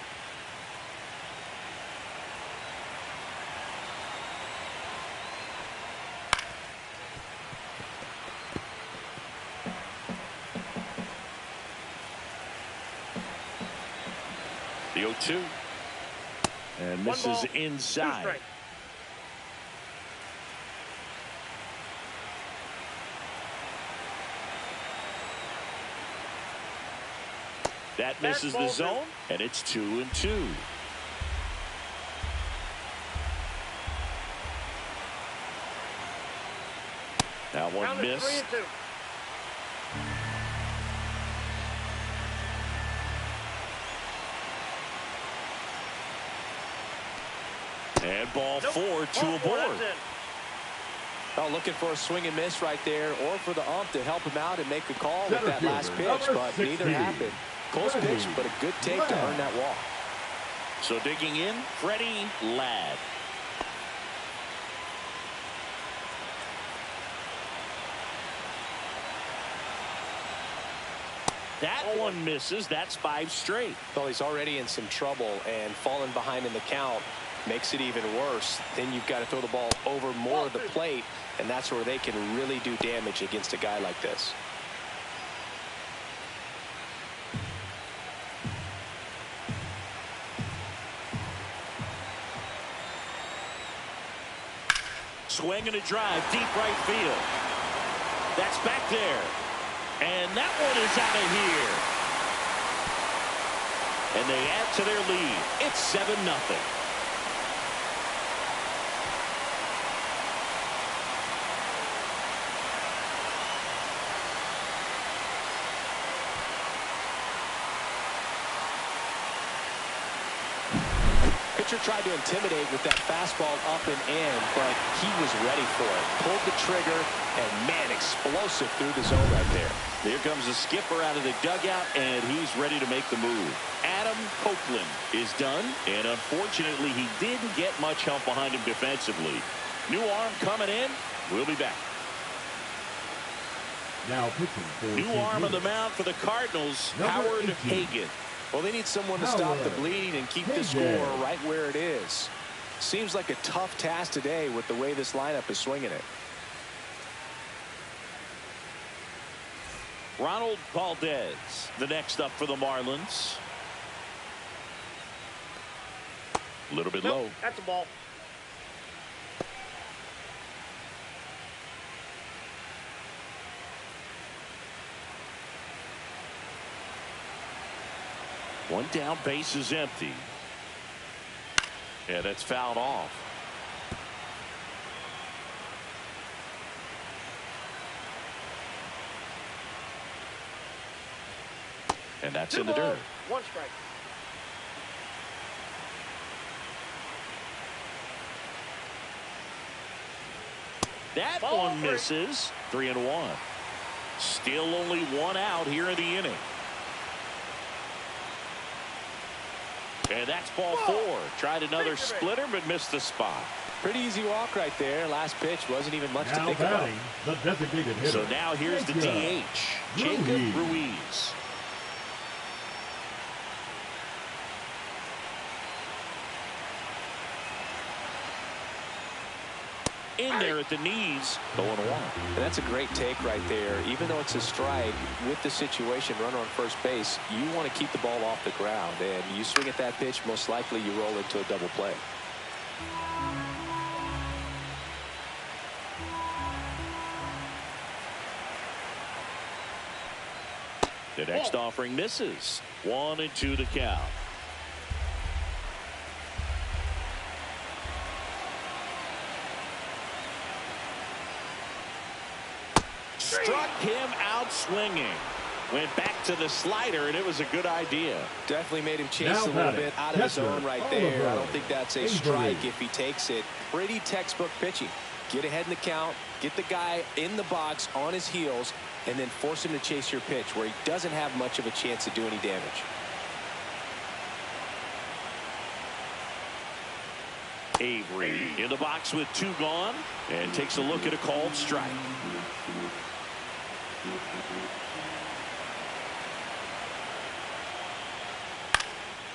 The 0-2. And One misses ball, 2 inside. strikes. That misses the ball zone, and it's 2-2. That one Count it, missed. 3-2. And ball Nope. 4, 2 Ball 4, aboard. that's in. Oh, looking for a swing and miss right there, or for the ump to help him out and make a call with Center that last fielder, pitch, number but neither 60. happened. Close Freddie pitch, but a good take to Ladd. earn that walk. So digging in, Freddie Ladd. That one misses. That's 5 straight. Well, he's already in some trouble, and falling behind in the count makes it even worse. Then you've got to throw the ball over more of the plate, and that's where they can really do damage against a guy like this. Swing and a drive, deep right field. That's back there. And that one is out of here. And they add to their lead. It's 7-0. Pitcher tried to intimidate with that fastball up and in, but he was ready for it. Pulled the trigger, and man, explosive through the zone right there. Here comes the skipper out of the dugout, and he's ready to make the move. Adam Copeland is done, and unfortunately, he didn't get much help behind him defensively. New arm coming in. We'll be back. Now pitching for New arm on the mound for the Cardinals, Howard Hagen. Well, they need someone to stop the bleeding and keep the score right where it is. Seems like a tough task today with the way this lineup is swinging it. Ronald Valdez, the next up for the Marlins. A little bit low. That's a ball. One down, base is empty. Yeah, that's fouled off. And that's in the dirt. One strike. That one misses. 3-1. Still only one out here in the inning. And that's ball 4. Tried another splitter, but missed the spot. Pretty easy walk right there. Last pitch wasn't even much to Now think about. batting, the designated hitter. So now here's the DH, Jacob Ruiz. In there at the knees, 0-1. And that's a great take right there. Even though it's a strike, with the situation, runner on first base, you want to keep the ball off the ground. And you swing at that pitch, most likely you roll into a double play. The next offering misses. 1-2 the count. Struck him out swinging. Went back to the slider, and it was a good idea. Definitely made him chase a little bit out of his zone right there. I don't think that's a strike if he takes it. Pretty textbook pitching. Get ahead in the count, get the guy in the box on his heels, and then force him to chase your pitch where he doesn't have much of a chance to do any damage. Avery in the box with 2 gone, and takes a look at a called strike.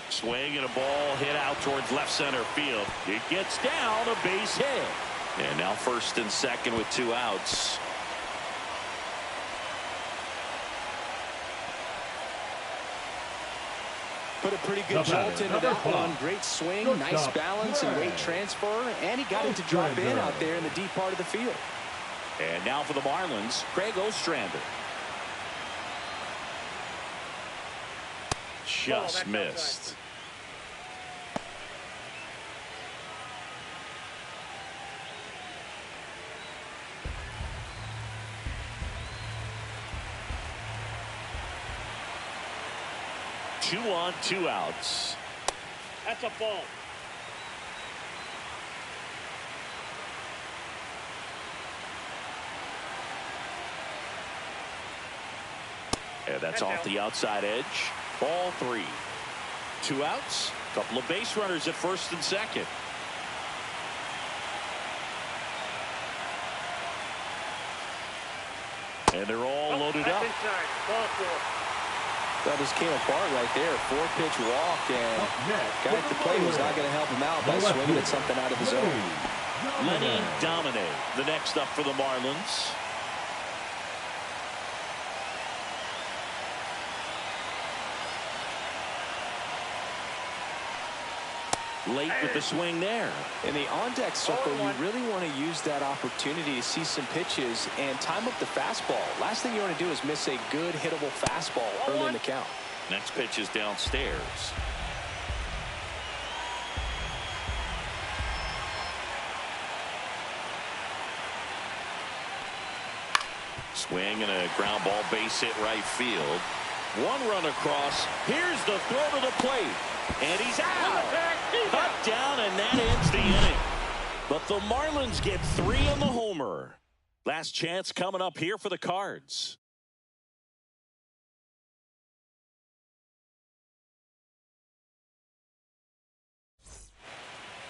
Swing and a ball hit out towards left center field. It gets down, a base hit. And now first and second with 2 outs. Put a pretty good jolt into that one. Great swing, nice balance and weight transfer, and he got it to drop in out there in the deep part of the field. And now for the Marlins, Craig Ostrander. Just missed. Two on, 2 outs. That's a ball. And that's off the outside edge. Ball 3. 2 outs. Couple of base runners at first and second. And they're all loaded up. Ball 4. That just came apart right there. 4-pitch walk, and guy at the plate was not going to help him out by swinging at something out of his zone. Lenny Domine, the next up for the Marlins. Late with the swing there. In the on-deck circle, you really want to use that opportunity to see some pitches and time up the fastball. Last thing you want to do is miss a good hittable fastball early in the count. Next pitch is downstairs. Swing and a ground ball, base hit right field. 1 run across. Here's the throw to the plate. And he's out. Cut down, and that ends the inning. But the Marlins get 3 on the homer. Last chance coming up here for the Cards.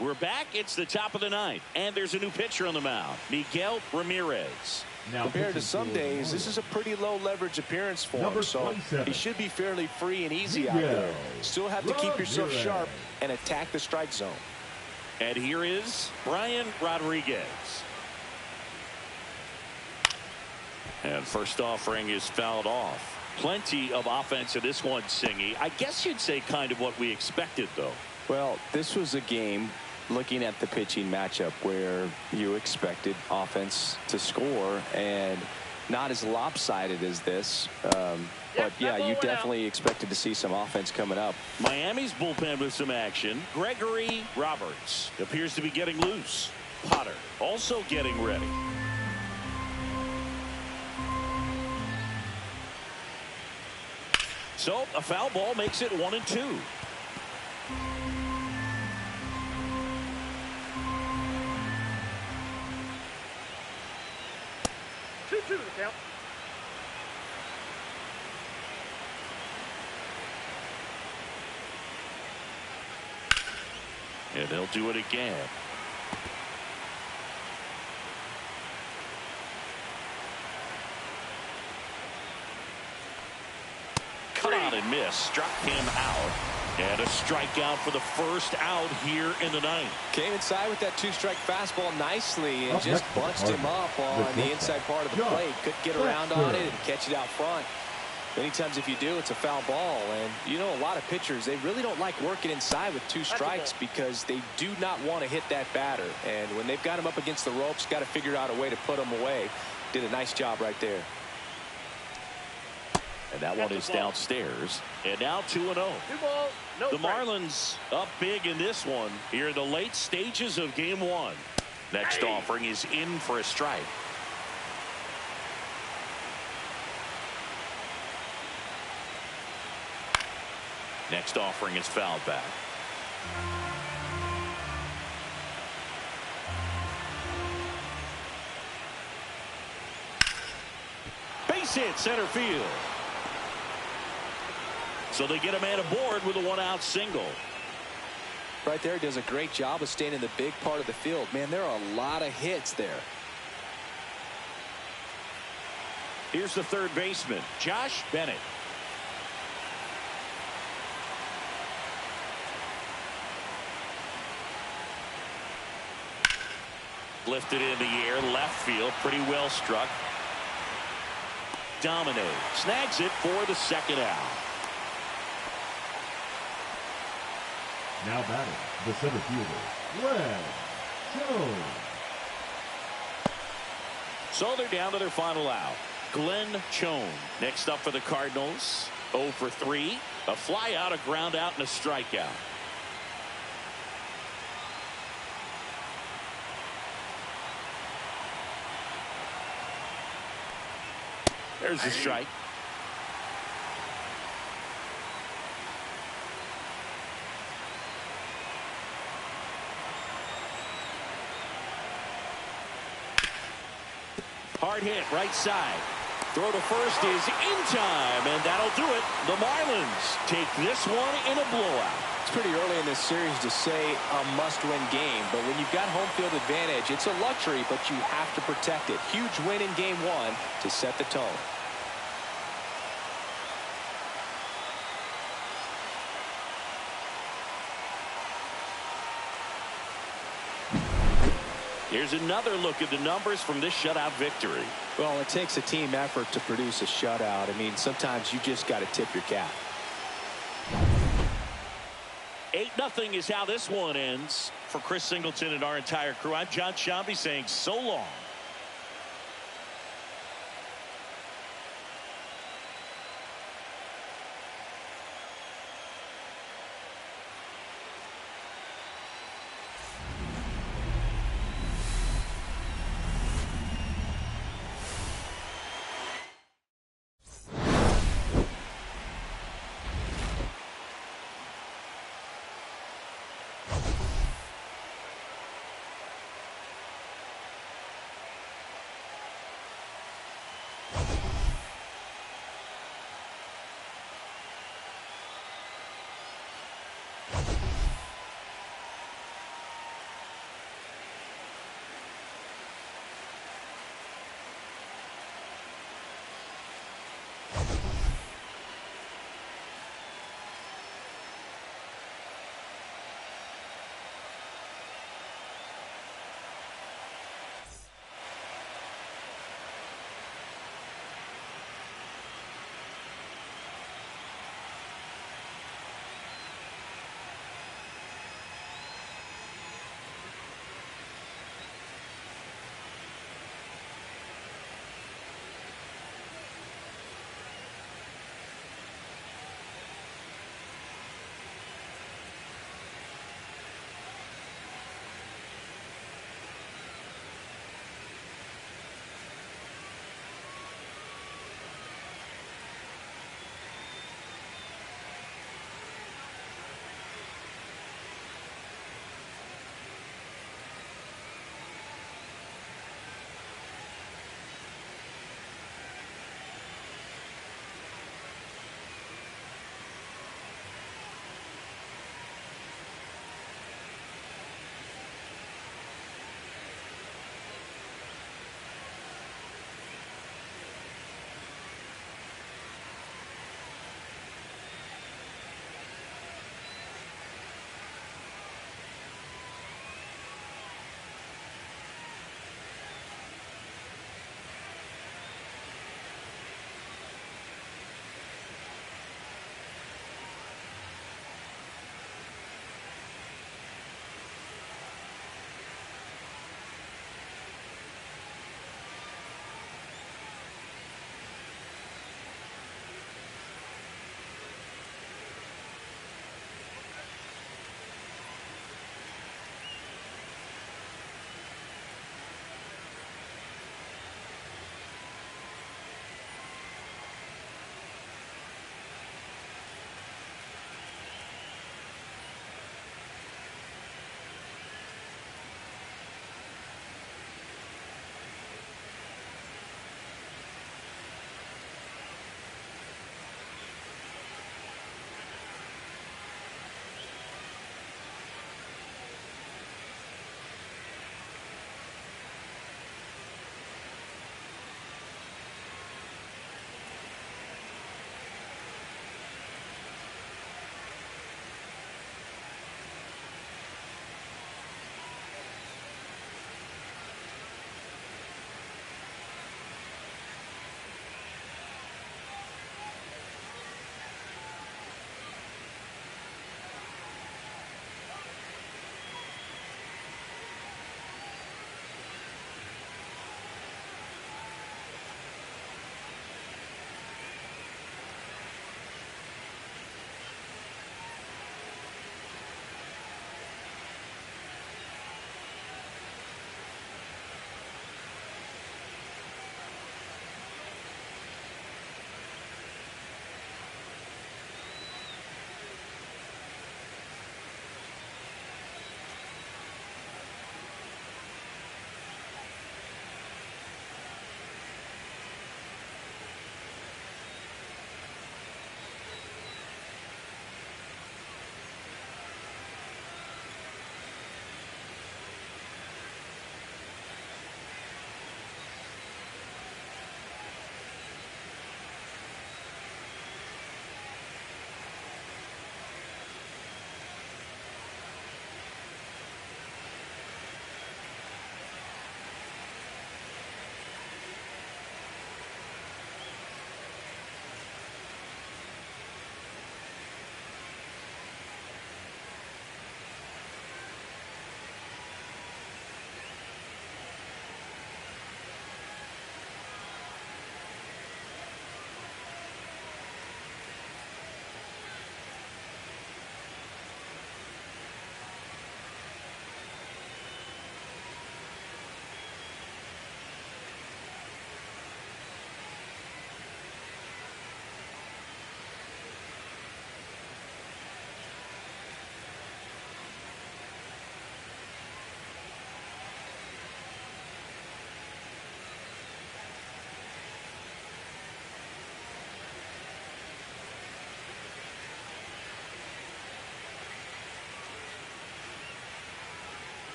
We're back. It's the top of the ninth, and there's a new pitcher on the mound, Miguel Ramirez. Now compared to some days, this is a pretty low leverage appearance for him, so he should be fairly free and easy out there. Still have to keep yourself sharp and attack the strike zone. And here is Brian Rodriguez. And first offering is fouled off. Plenty of offense in this one, Singy. I guess you'd say kind of what we expected, though. Well, this was a game, looking at the pitching matchup, where you expected offense to score, and not as lopsided as this. But yeah, you definitely expected to see some offense coming up. Miami's bullpen with some action. Gregory Roberts appears to be getting loose. Potter also getting ready. So a foul ball makes it 1-2. The count. And they'll do it again. Cut out and miss. Struck him out. And a strikeout for the first out here in the ninth. Came inside with that 2-strike fastball nicely and just bunched him up on the inside part of the plate. Couldn't get around on it and catch it out front. Many times if you do, it's a foul ball. And you know, a lot of pitchers, they really don't like working inside with 2 strikes because they do not want to hit that batter. And when they've got him up against the ropes, got to figure out a way to put him away. Did a nice job right there. And that one is downstairs. And now 2-0. The Marlins up big in this one here in the late stages of game 1. Next offering is in for a strike. Next offering is fouled back. Base hit center field. So they get a man aboard with a 1-out single. Right there, does a great job of staying in the big part of the field. Man, there are a lot of hits there. Here's the third baseman, Josh Bennett. Lifted in the air, left field, pretty well struck. Dominates, snags it for the second out. Now batting, the center fielder, Red Jones. So they're down to their final out. Glenn Chone next up for the Cardinals. 0 for 3. A fly out, a ground out, and a strikeout. There's the strike. Hard hit right side. Throw to first is in time, and that'll do it. The Marlins take this one in a blowout. It's pretty early in this series to say a must-win game, but when you've got home field advantage, it's a luxury, but you have to protect it. Huge win in game 1 to set the tone. Here's another look at the numbers from this shutout victory. Well, it takes a team effort to produce a shutout. I mean, sometimes you just got to tip your cap. 8-0 is how this one ends. For Chris Singleton and our entire crew, I'm John Shambi saying so long.